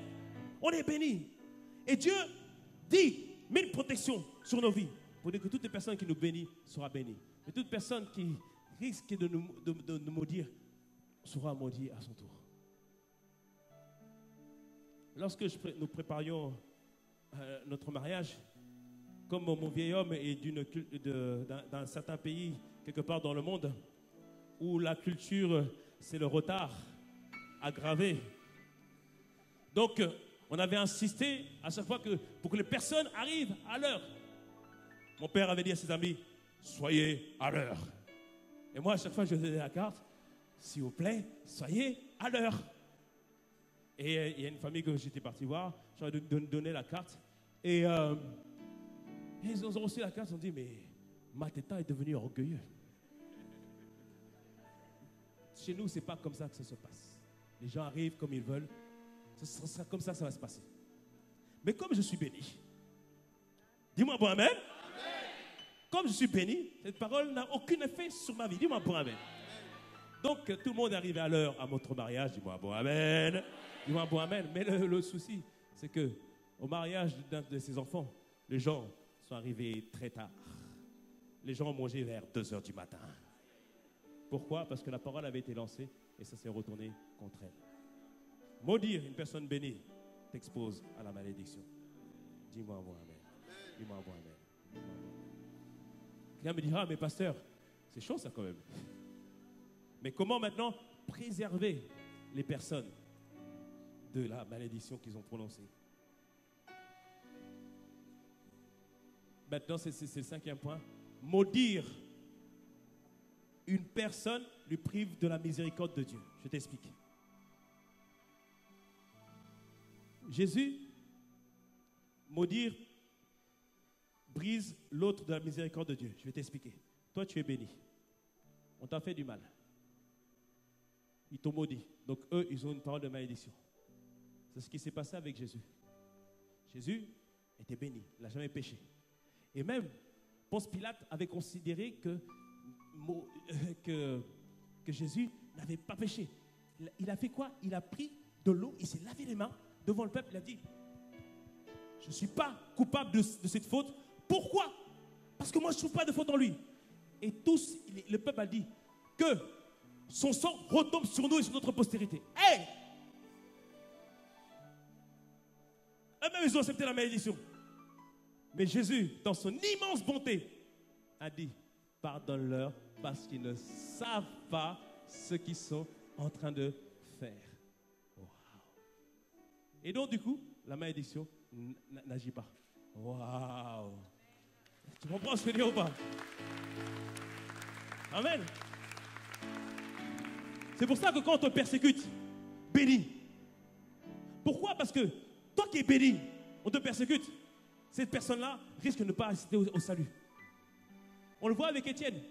On est bénis. Et Dieu dit, met une protection sur nos vies pour dire que toutes les personnes qui nous bénissent seront bénies. Et toute personne qui risque de nous maudire sera maudite à son tour. Lorsque nous préparions notre mariage, comme mon vieil homme est d'un certain pays, quelque part dans le monde, où la culture, c'est le retard aggravé. Donc, on avait insisté à chaque fois pour que les personnes arrivent à l'heure. Mon père avait dit à ses amis, soyez à l'heure. Et moi, à chaque fois, je donnais la carte, s'il vous plaît, soyez à l'heure. Et il y a une famille que j'étais parti voir, j'aurais donné la carte. Et ils ont reçu la carte, ils ont dit, mais Mateta est devenu orgueilleux. Chez nous, ce n'est pas comme ça que ça se passe. Les gens arrivent comme ils veulent. Ce sera comme ça que ça va se passer. Mais comme je suis béni, dis-moi bon amen. Amen. Comme je suis béni, cette parole n'a aucun effet sur ma vie. Dis-moi bon amen. Donc, tout le monde est arrivé à l'heure à notre mariage. Dis-moi bon amen. Dis-moi bon amen. Mais le souci, c'est que au mariage d'un de ses enfants, les gens sont arrivés très tard. Les gens ont mangé vers 2 heures du matin. Pourquoi? Parce que la parole avait été lancée et ça s'est retourné contre elle. Maudire une personne bénie t'expose à la malédiction. Dis-moi un mot, amen. Dis-moi un mot, amen. Dis-moi un mot, amen. Quelqu'un me dira, mais pasteur, c'est chaud ça quand même. Mais comment maintenant préserver les personnes de la malédiction qu'ils ont prononcée? Maintenant, c'est le 5e point. Maudire une personne lui prive de la miséricorde de Dieu. Je t'explique. Jésus, maudire, brise l'autre de la miséricorde de Dieu. Je vais t'expliquer. Toi, tu es béni. On t'a fait du mal. Ils t'ont maudit. Donc, eux, ils ont une parole de malédiction. C'est ce qui s'est passé avec Jésus. Jésus était béni. Il n'a jamais péché. Et même, Ponce Pilate avait considéré que Jésus n'avait pas péché. Il a fait quoi? Il a pris de l'eau, il s'est lavé les mains devant le peuple. Il a dit, je ne suis pas coupable de cette faute. Pourquoi? Parce que moi, je ne trouve pas de faute en lui. Et tous, le peuple a dit que son sang retombe sur nous et sur notre postérité. Hey! Eux-mêmes, ils ont accepté la malédiction. Mais Jésus, dans son immense bonté, a dit, pardonne-leur parce qu'ils ne savent pas ce qu'ils sont en train de faire. Wow. Et donc, du coup, la malédiction n'agit pas. Waouh! Tu comprends ce que je veux dire ou pas? Amen. C'est pour ça que quand on te persécute, bénis. Pourquoi? Parce que toi qui es béni, on te persécute. Cette personne-là risque de ne pas assister au salut. On le voit avec Étienne.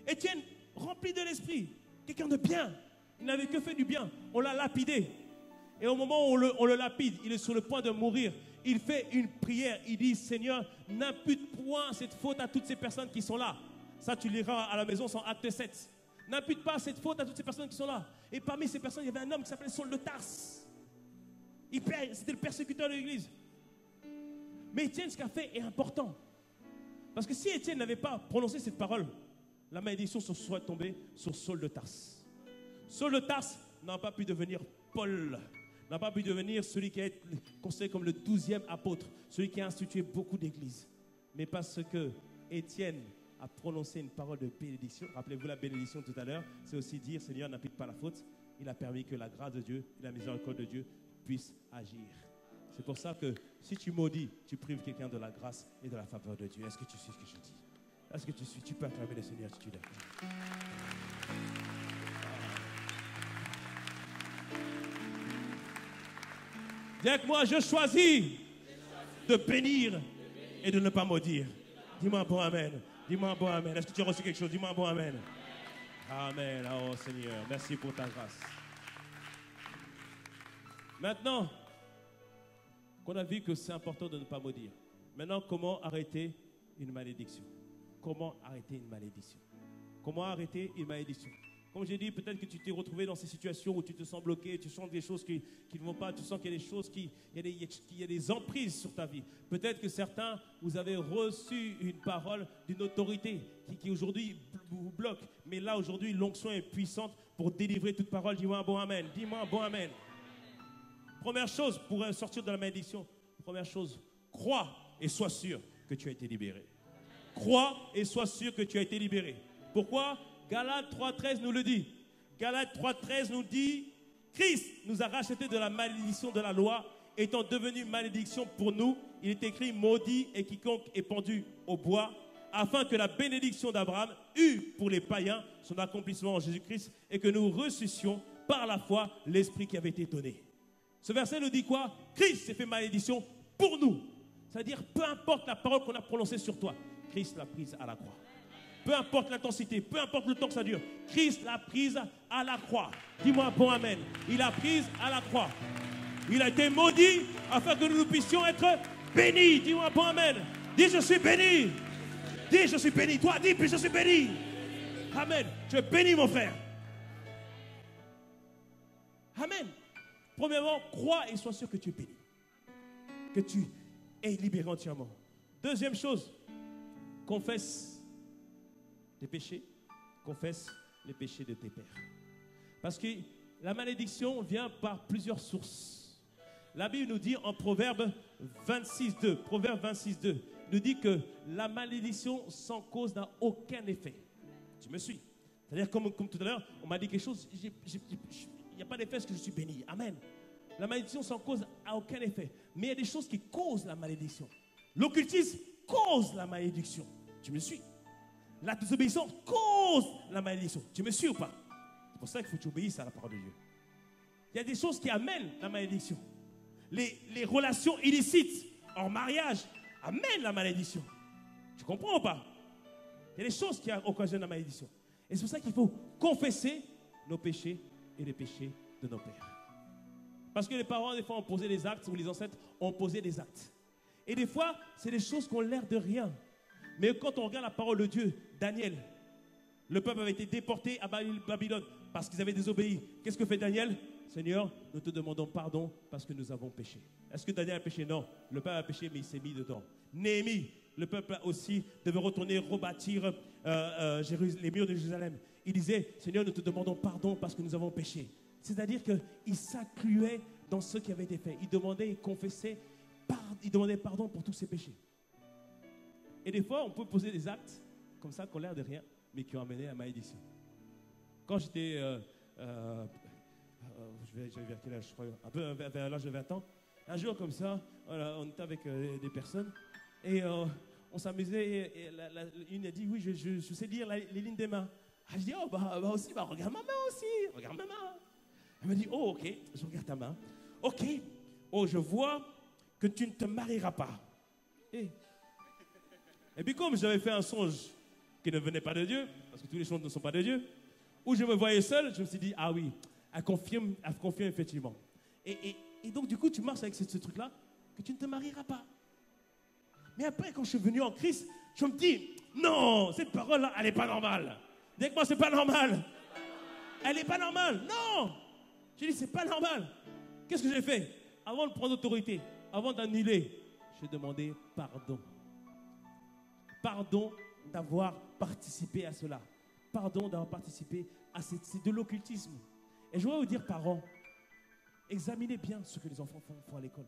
Étienne, rempli de l'esprit, quelqu'un de bien. Il n'avait que fait du bien. On l'a lapidé. Et au moment où on le lapide, il est sur le point de mourir. Il fait une prière. Il dit, Seigneur, n'impute point cette faute à toutes ces personnes qui sont là. Ça, tu liras à la maison, c'est en Acte 7. N'impute pas cette faute à toutes ces personnes qui sont là. Et parmi ces personnes, il y avait un homme qui s'appelait Saul de Tarse. C'était le persécuteur de l'église. Mais Étienne, ce qu'il a fait est important. Parce que si Étienne n'avait pas prononcé cette parole, la malédiction serait tombée sur Saul de Tarse. Saul de Tarse n'a pas pu devenir Paul, n'a pas pu devenir celui qui est considéré comme le 12e apôtre, celui qui a institué beaucoup d'églises. Mais parce que Étienne a prononcé une parole de bénédiction, rappelez-vous la bénédiction tout à l'heure, c'est aussi dire, Seigneur, n'applique pas la faute. Il a permis que la grâce de Dieu et la miséricorde de Dieu puissent agir. C'est pour ça que si tu maudis, tu prives quelqu'un de la grâce et de la faveur de Dieu. Est-ce que tu suis ce que je dis? Est-ce que tu suis? Tu peux acclamer le Seigneur si tu l'aimes. Dis avec moi, je choisis de bénir et de ne pas maudire. Dis-moi un bon amen. Dis-moi un bon amen. Est-ce que tu as reçu quelque chose? Dis-moi un bon amen. Amen. Oh Seigneur, merci pour ta grâce. Maintenant qu'on a vu que c'est important de ne pas maudire. Maintenant, comment arrêter une malédiction? Comment arrêter une malédiction? Comment arrêter une malédiction? Comme j'ai dit, peut-être que tu t'es retrouvé dans ces situations où tu te sens bloqué, tu sens des choses qui ne vont pas, tu sens qu'il y a des choses il y a des emprises sur ta vie. Peut-être que certains, vous avez reçu une parole d'une autorité qui aujourd'hui vous bloque. Mais là, aujourd'hui, l'onction est puissante pour délivrer toute parole. Dis-moi un bon amen. Dis-moi un bon amen. Première chose pour sortir de la malédiction, première chose, crois et sois sûr que tu as été libéré. Crois et sois sûr que tu as été libéré. Pourquoi? Galates 3.13 nous le dit. Galates 3.13 nous dit, Christ nous a rachetés de la malédiction de la loi, étant devenu malédiction pour nous. Il est écrit, maudit est quiconque est pendu au bois, afin que la bénédiction d'Abraham eût pour les païens son accomplissement en Jésus-Christ et que nous reçussions par la foi l'esprit qui avait été donné. Ce verset nous dit quoi? Christ s'est fait malédiction pour nous. C'est-à-dire, peu importe la parole qu'on a prononcée sur toi, Christ l'a prise à la croix. Peu importe l'intensité, peu importe le temps que ça dure, Christ l'a prise à la croix. Dis-moi un bon amen. Il l'a prise à la croix. Il a été maudit afin que nous puissions être bénis. Dis-moi un bon amen. Dis, je suis béni. Dis, je suis béni. Toi, dis, puis je suis béni. Amen. Tu es béni, mon frère. Amen. Premièrement, crois et sois sûr que tu es béni. Que tu es libéré entièrement. Deuxième chose, confesse tes péchés, confesse les péchés de tes pères. Parce que la malédiction vient par plusieurs sources. La Bible nous dit en Proverbe 26.2, Proverbe 26.2, nous dit que la malédiction sans cause n'a aucun effet. Tu me suis? C'est-à-dire comme tout à l'heure, on m'a dit quelque chose, il n'y a pas d'effet parce que je suis béni. Amen. La malédiction sans cause n'a aucun effet. Mais il y a des choses qui causent la malédiction. L'occultisme cause la malédiction. Tu me suis? La désobéissance cause la malédiction. Tu me suis ou pas? C'est pour ça qu'il faut que tu obéisses à la parole de Dieu. Il y a des choses qui amènent la malédiction. Les relations illicites en mariage amènent la malédiction. Tu comprends ou pas? Il y a des choses qui occasionnent la malédiction. Et c'est pour ça qu'il faut confesser nos péchés et les péchés de nos pères. Parce que les parents, des fois, ont posé des actes, ou les ancêtres ont posé des actes. Et des fois, c'est des choses qui ont l'air de rien. Mais quand on regarde la parole de Dieu, Daniel, le peuple avait été déporté à Babylone parce qu'ils avaient désobéi. Qu'est-ce que fait Daniel? Seigneur, nous te demandons pardon parce que nous avons péché. Est-ce que Daniel a péché? Non. Le peuple a péché, mais il s'est mis dedans. Néhémie, le peuple aussi devait retourner rebâtir les murs de Jérusalem. Il disait, Seigneur, nous te demandons pardon parce que nous avons péché. C'est-à-dire qu'il s'incluait dans ce qui avait été fait. Il demandait, il confessait, il demandait pardon pour tous ses péchés. Et des fois, on peut poser des actes comme ça qui ont l'air de rien, mais qui ont amené à la malédiction. Quand j'étais, je vais vers quel âge, je crois, un peu vers l'âge de 20 ans, un jour comme ça, voilà, on était avec des personnes et on s'amusait. Et une a dit, oui, je sais lire les lignes des mains. Ah, je dis, oh, bah aussi, regarde ma main aussi, regarde ma main. Elle me dit, oh, ok, je regarde ta main. Ok, oh, je vois que tu ne te marieras pas. Et puis comme j'avais fait un songe qui ne venait pas de Dieu, parce que tous les songes ne sont pas de Dieu, où je me voyais seul, je me suis dit, ah oui, elle confirme effectivement. Et donc du coup, tu marches avec ce truc-là, que tu ne te marieras pas. Mais après, quand je suis venu en Christ, je me dis, non, cette parole-là, elle n'est pas normale. Dis que moi, c'est pas normal. Elle n'est pas normale. Non. J'ai dit, c'est pas normal. Qu'est-ce que j'ai fait? Avant de prendre l'autorité, avant d'annuler, j'ai demandé pardon. Pardon d'avoir participé à cela. Pardon d'avoir participé à c'est de l'occultisme. Et je voudrais vous dire, parents, examinez bien ce que les enfants font à l'école.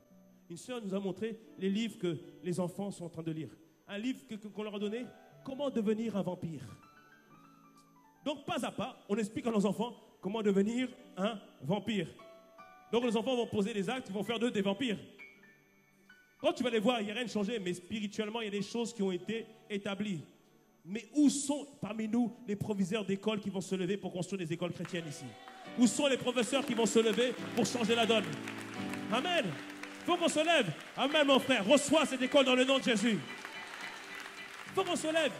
Une sœur nous a montré les livres que les enfants sont en train de lire. Un livre qu'on leur a donné, comment devenir un vampire. Donc, pas à pas, on explique à nos enfants comment devenir un vampire. Donc, les enfants vont poser des actes, ils vont faire d'eux des vampires. Quand tu vas les voir, il n'y a rien de changé, mais spirituellement, il y a des choses qui ont été établies. Mais où sont parmi nous les proviseurs d'écoles qui vont se lever pour construire des écoles chrétiennes ici? Où sont les professeurs qui vont se lever pour changer la donne? Amen. Il faut qu'on se lève. Amen, mon frère. Reçois cette école dans le nom de Jésus. Il faut qu'on se lève.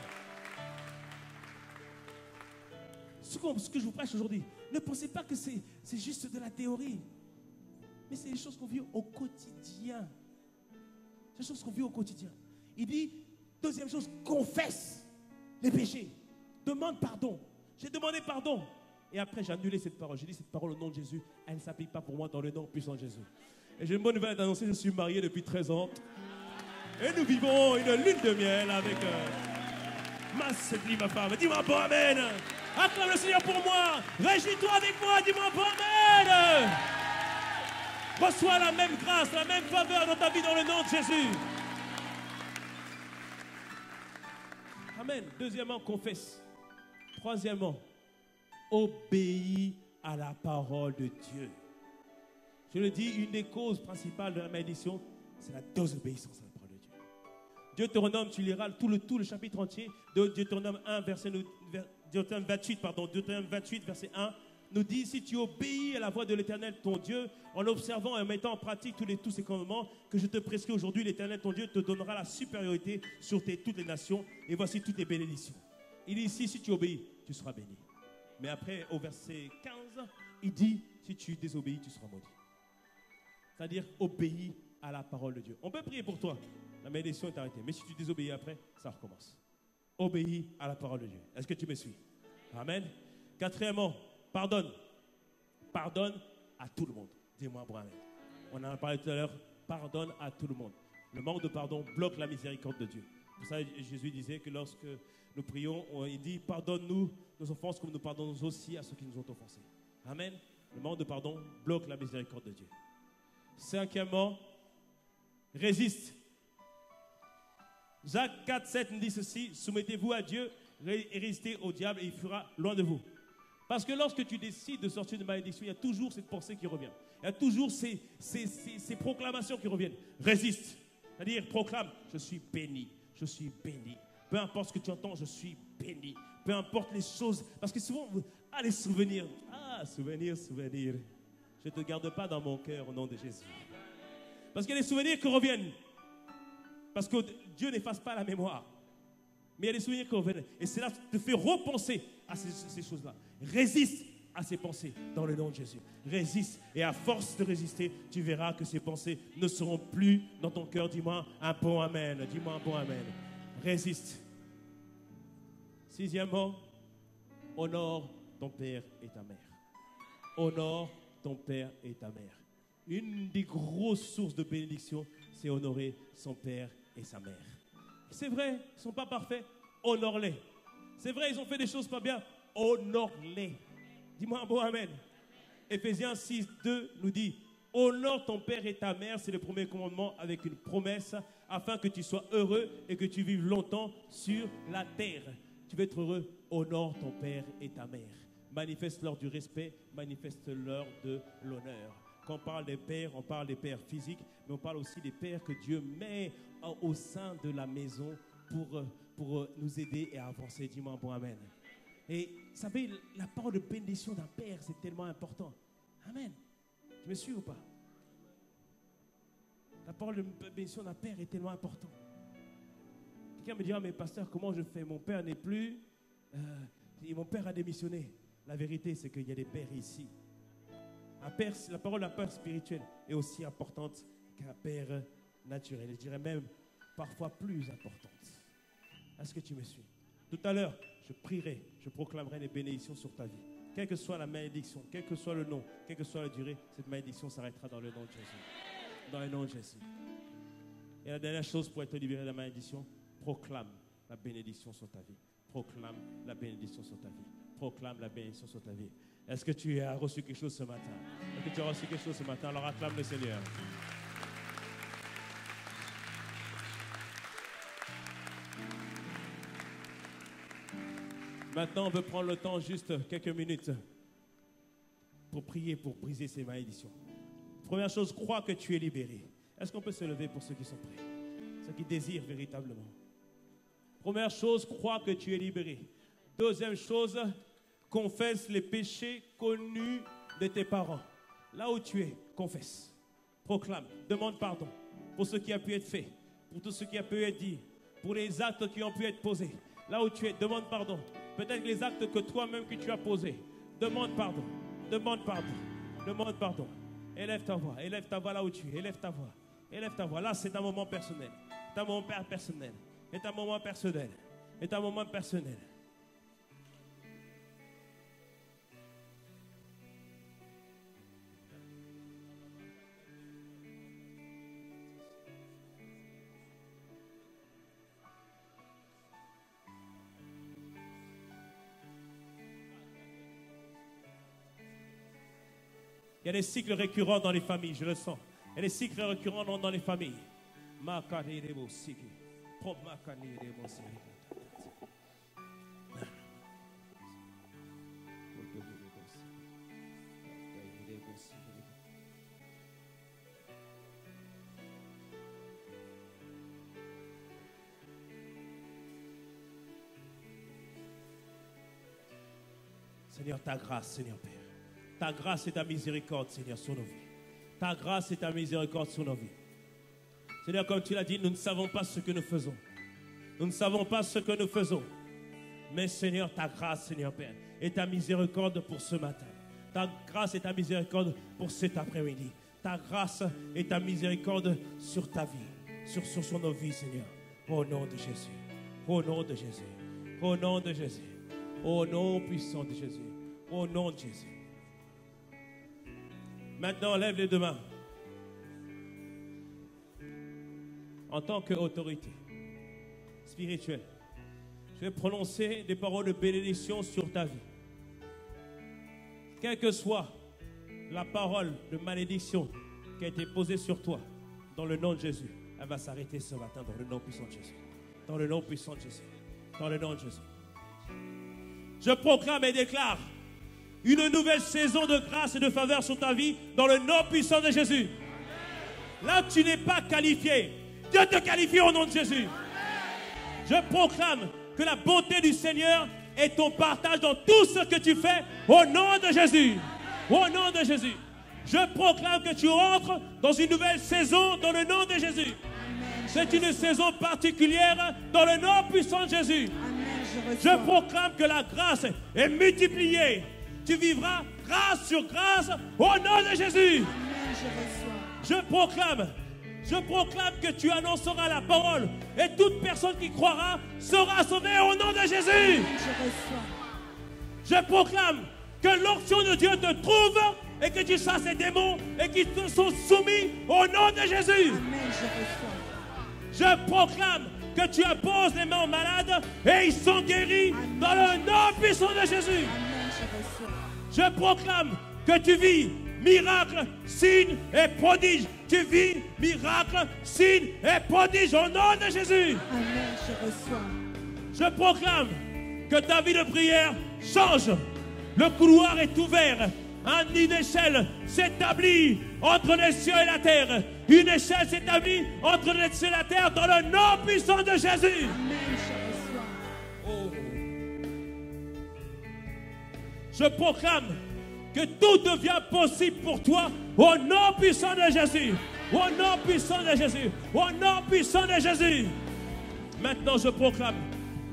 Ce que je vous prêche aujourd'hui, ne pensez pas que c'est juste de la théorie. Mais c'est des choses qu'on vit au quotidien. C'est des choses qu'on vit au quotidien. Il dit, deuxième chose, confesse les péchés. Demande pardon. J'ai demandé pardon. Et après, j'ai annulé cette parole. J'ai dit, cette parole au nom de Jésus, elle ne s'applique pas pour moi dans le nom puissant de Jésus. Et j'ai une bonne nouvelle à t'annoncer, je suis marié depuis 13 ans. Et nous vivons une lune de miel avec ma femme. Dis-moi bon amen. Acclame le Seigneur pour moi. Réjouis-toi avec moi. Dis-moi bon amen. Reçois la même grâce, la même faveur dans ta vie dans le nom de Jésus. Amen. Deuxièmement, confesse. Troisièmement, obéis à la parole de Dieu. Je le dis, une des causes principales de la malédiction, c'est la désobéissance à la parole de Dieu. Deutéronome, tu liras tout le chapitre entier de Deutéronome 1, Deutéronome 28, verset 1, nous dit, si tu obéis à la voix de l'Éternel, ton Dieu, en observant et en mettant en pratique tous ces commandements que je te prescris aujourd'hui, l'Éternel, ton Dieu, te donnera la supériorité sur toutes les nations, et voici toutes les bénédictions. Il dit ici, si tu obéis, tu seras béni. Mais après, au verset 15, il dit, si tu désobéis, tu seras maudit. C'est-à-dire, obéis à la parole de Dieu. On peut prier pour toi. La malédiction est arrêtée. Mais si tu désobéis après, ça recommence. Obéis à la parole de Dieu. Est-ce que tu me suis? Amen. Quatrièmement, pardonne. Pardonne à tout le monde. Dis-moi, amen. On en a parlé tout à l'heure. Pardonne à tout le monde. Le manque de pardon bloque la miséricorde de Dieu. Pour ça, Jésus disait que lorsque nous prions, il dit « Pardonne-nous nos offenses comme nous pardonnons aussi à ceux qui nous ont offensés. » Amen. Le manque de pardon bloque la miséricorde de Dieu. Cinquièmement, résiste. Jacques 4, 7 nous dit ceci, soumettez-vous à Dieu et résistez au diable et il fuira loin de vous. Parce que lorsque tu décides de sortir de malédiction, il y a toujours cette pensée qui revient. Il y a toujours ces proclamations qui reviennent. Résiste. C'est-à-dire, proclame, je suis béni, je suis béni. Peu importe ce que tu entends, je suis béni. Peu importe les choses. Parce que souvent, les souvenirs. Souvenirs. Je ne te garde pas dans mon cœur au nom de Jésus. Parce qu'il y a des souvenirs qui reviennent. Parce que Dieu n'efface pas la mémoire. Mais il y a des souvenirs qui reviennent. Et cela te fait repenser à ces choses-là. Résiste à ces pensées dans le nom de Jésus. Résiste. Et à force de résister, tu verras que ces pensées ne seront plus dans ton cœur. Dis-moi un bon amen. Dis-moi un bon amen. Résiste. Sixièmement, honore ton père et ta mère. Honore ton père et ta mère. Une des grosses sources de bénédiction, c'est honorer son père et sa mère. C'est vrai, ils ne sont pas parfaits, honore-les. C'est vrai, ils ont fait des choses pas bien, honore-les. Dis-moi un bon amen. Éphésiens 6, 2 nous dit, honore ton père et ta mère, c'est le premier commandement avec une promesse, afin que tu sois heureux et que tu vives longtemps sur la terre. Tu veux être heureux, honore ton père et ta mère. Manifeste-leur du respect, manifeste-leur de l'honneur. Quand on parle des pères, on parle des pères physiques, mais on parle aussi des pères que Dieu met au sein de la maison pour nous aider et avancer. Dis-moi un bon amen. Et vous savez, la parole de bénédiction d'un père, c'est tellement important. Amen. Tu me suis ou pas? La parole de bénédiction d'un père est tellement importante. Quelqu'un me dira, mais pasteur, comment je fais? Mon père n'est plus... mon père a démissionné. La vérité, c'est qu'il y a des pères ici. Un père, la parole d'un père spirituel est aussi importante qu'un père naturel. Je dirais même parfois plus importante. Est-ce que tu me suis? Tout à l'heure, je prierai, je proclamerai les bénédictions sur ta vie. Quelle que soit la malédiction, quel que soit le nom, quelle que soit la durée, cette malédiction s'arrêtera dans le nom de Jésus. Dans le nom de Jésus. Et la dernière chose pour être libéré de la malédiction, proclame la bénédiction sur ta vie. Proclame la bénédiction sur ta vie. Proclame la bénédiction sur ta vie. Est-ce que tu as reçu quelque chose ce matin? Est-ce que tu as reçu quelque chose ce matin? Alors acclame le Seigneur. Maintenant, on veut prendre le temps, juste quelques minutes, pour prier, pour briser ces malédictions. Première chose, crois que tu es libéré. Est-ce qu'on peut se lever pour ceux qui sont prêts? Ceux qui désirent véritablement. Première chose, crois que tu es libéré. Deuxième chose, confesse les péchés connus de tes parents. Là où tu es, confesse. Proclame, demande pardon pour ce qui a pu être fait, pour tout ce qui a pu être dit, pour les actes qui ont pu être posés. Là où tu es, demande pardon. Peut-être les actes que toi-même que tu as posés. Demande pardon. Demande pardon. Demande pardon. Élève ta voix là où tu es. Élève ta voix. Élève ta voix. Là, c'est un moment personnel. C'est un moment personnel. C'est un moment personnel. C'est un moment personnel. Il y a des cycles récurrents dans les familles, je le sens. Il y a des cycles récurrents dans les familles. Seigneur, ta grâce, Seigneur Père. Ta grâce et ta miséricorde, Seigneur, sur nos vies. Ta grâce et ta miséricorde sur nos vies. Seigneur, comme tu l'as dit, nous ne savons pas ce que nous faisons. Nous ne savons pas ce que nous faisons. Mais Seigneur, ta grâce, Seigneur Père, et ta miséricorde pour ce matin. Ta grâce et ta miséricorde pour cet après-midi. Ta grâce et ta miséricorde sur ta vie. Sur nos vies, Seigneur. Au nom de Jésus. Au nom de Jésus. Au nom de Jésus. Au nom puissant de Jésus. Au nom de Jésus. Maintenant, lève les deux mains. en tant qu'autorité spirituelle, je vais prononcer des paroles de bénédiction sur ta vie. Quelle que soit la parole de malédiction qui a été posée sur toi, dans le nom de Jésus, elle va s'arrêter ce matin dans le nom puissant de Jésus. Dans le nom puissant de Jésus. Dans le nom de Jésus. Je proclame et déclare une nouvelle saison de grâce et de faveur sur ta vie dans le nom puissant de Jésus. Là, tu n'es pas qualifié. Dieu te qualifie au nom de Jésus. Je proclame que la bonté du Seigneur est ton partage dans tout ce que tu fais au nom de Jésus. Au nom de Jésus. Je proclame que tu entres dans une nouvelle saison dans le nom de Jésus. C'est une saison particulière dans le nom puissant de Jésus. Je proclame que la grâce est multipliée. Tu vivras grâce sur grâce au nom de Jésus. Je proclame que tu annonceras la parole et toute personne qui croira sera sauvée au nom de Jésus. Je proclame que l'onction de Dieu te trouve et que tu chasses les démons et qu'ils te sont soumis au nom de Jésus. Je proclame que tu imposes les mains aux malades et ils sont guéris dans le nom puissant de Jésus. Je proclame que tu vis miracle, signe et prodige. Tu vis miracle, signe et prodige au nom de Jésus. Amen, je reçois. Je proclame que ta vie de prière change. Le couloir est ouvert. Une échelle s'établit entre les cieux et la terre. Une échelle s'établit entre les cieux et la terre dans le nom puissant de Jésus. Amen, je reçois. Oh. Je proclame que tout devient possible pour toi au nom puissant de Jésus. Au nom puissant de Jésus. Au nom puissant de Jésus. Maintenant, je proclame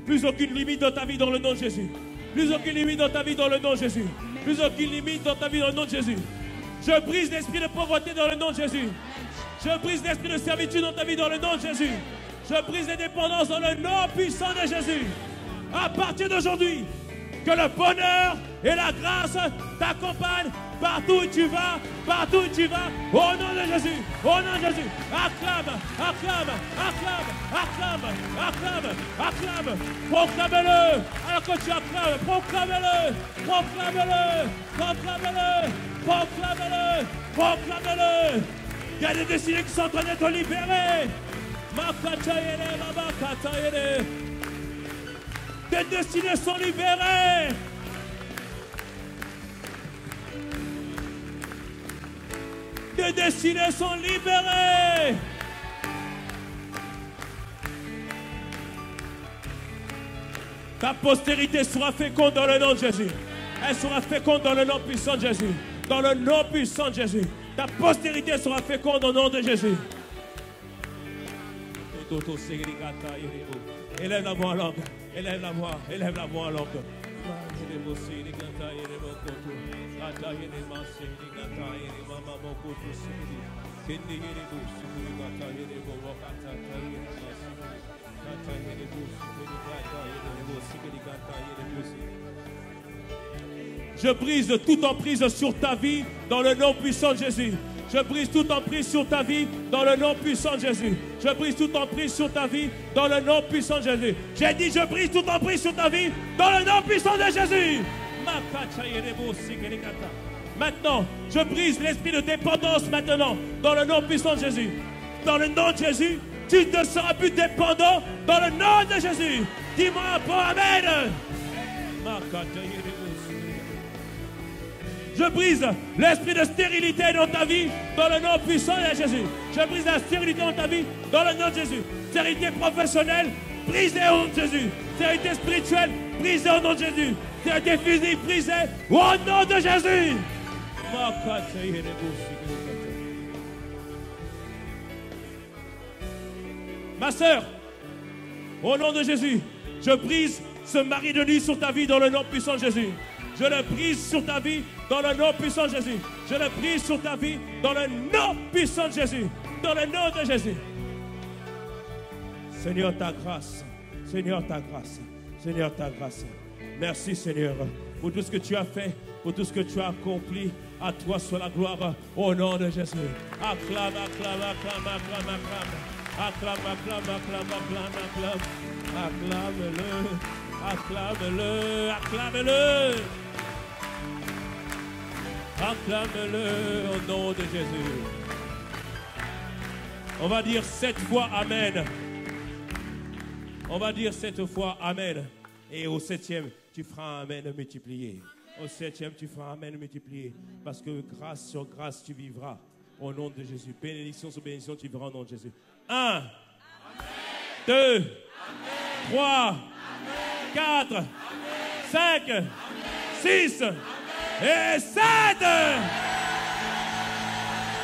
plus aucune limite dans ta vie dans le nom de Jésus. Plus aucune limite dans ta vie dans le nom de Jésus. Plus aucune limite dans ta vie dans le nom de Jésus. Je brise l'esprit de pauvreté dans le nom de Jésus. Je brise l'esprit de servitude dans ta vie dans le nom de Jésus. Je brise les dépendances dans le nom puissant de Jésus. À partir d'aujourd'hui, que le bonheur et la grâce t'accompagnent partout où tu vas, partout où tu vas, au nom de Jésus, au nom de Jésus. Acclame, acclame, acclame, acclame, acclame, acclame. Proclame-le. Alors que tu acclames, proclame-le, proclame-le, proclame-le, proclame-le, proclame-le. Il y a des destinés qui sont en train d'être libérées. Tes destinées sont libérées. Tes destinées sont libérées. Ta postérité sera féconde dans le nom de Jésus. Elle sera féconde dans le nom puissant de Jésus. Dans le nom puissant de Jésus. Ta postérité sera féconde au nom de Jésus. Élève la voix en langue. Élève la voix en langue. Je brise toute emprise sur ta vie dans le nom puissant de Jésus. Je brise toute emprise sur ta vie dans le nom puissant de Jésus. Je brise toute emprise sur ta vie dans le nom puissant de Jésus. J'ai dit je brise toute emprise sur ta vie dans le nom puissant de Jésus. Maintenant, je brise l'esprit de dépendance maintenant dans le nom puissant de Jésus. Dans le nom de Jésus, tu ne seras plus dépendant dans le nom de Jésus. Dis-moi un bon amen. Je brise l'esprit de stérilité dans ta vie dans le nom puissant de Jésus. Je brise la stérilité dans ta vie dans le nom de Jésus. Stérilité professionnelle, brisée au nom de Jésus. Stérilité spirituelle, brisée au nom de Jésus. Stérilité physique, brisée au nom de Jésus. Ma soeur, au nom de Jésus, je brise ce mari de nuit sur ta vie dans le nom puissant de Jésus. Je le brise sur ta vie dans le nom puissant de Jésus. Je le brise sur ta vie dans le nom puissant de Jésus. Dans le nom de Jésus. Seigneur, ta grâce. Seigneur, ta grâce. Seigneur, ta grâce. Merci, Seigneur, pour tout ce que tu as fait, pour tout ce que tu as accompli. À toi soit la gloire au nom de Jésus. Acclame, acclame, acclame, acclame, acclame. Acclame, acclame, acclame, acclame, acclame. Acclame-le, acclame-le, acclame-le. Acclame-le au nom de Jésus. On va dire 7 fois Amen. On va dire 7 fois Amen. Et au 7e, tu feras Amen multiplié. Au 7e, tu feras Amen multiplié. Parce que grâce sur grâce, tu vivras au nom de Jésus. Bénédiction sur bénédiction, tu vivras au nom de Jésus. 1, 2, 3, 4, 5, 6 et 7.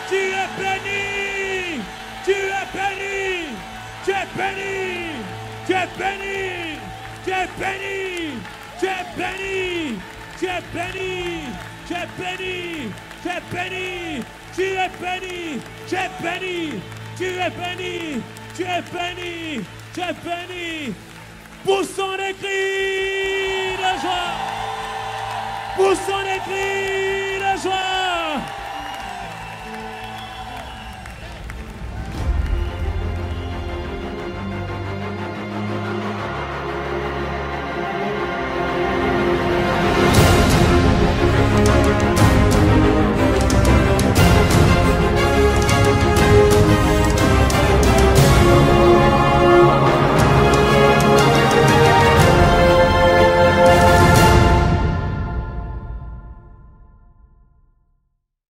Tu es béni. Tu es béni. Tu es béni. Tu es béni. Tu es béni. Tu es béni. Tu es béni. Tu es béni. Tu es béni. Tu es béni. Tu es béni. Tu es béni. Tu es béni. Tu es béni. Poussons des cris de joie. Poussons des cris de joie.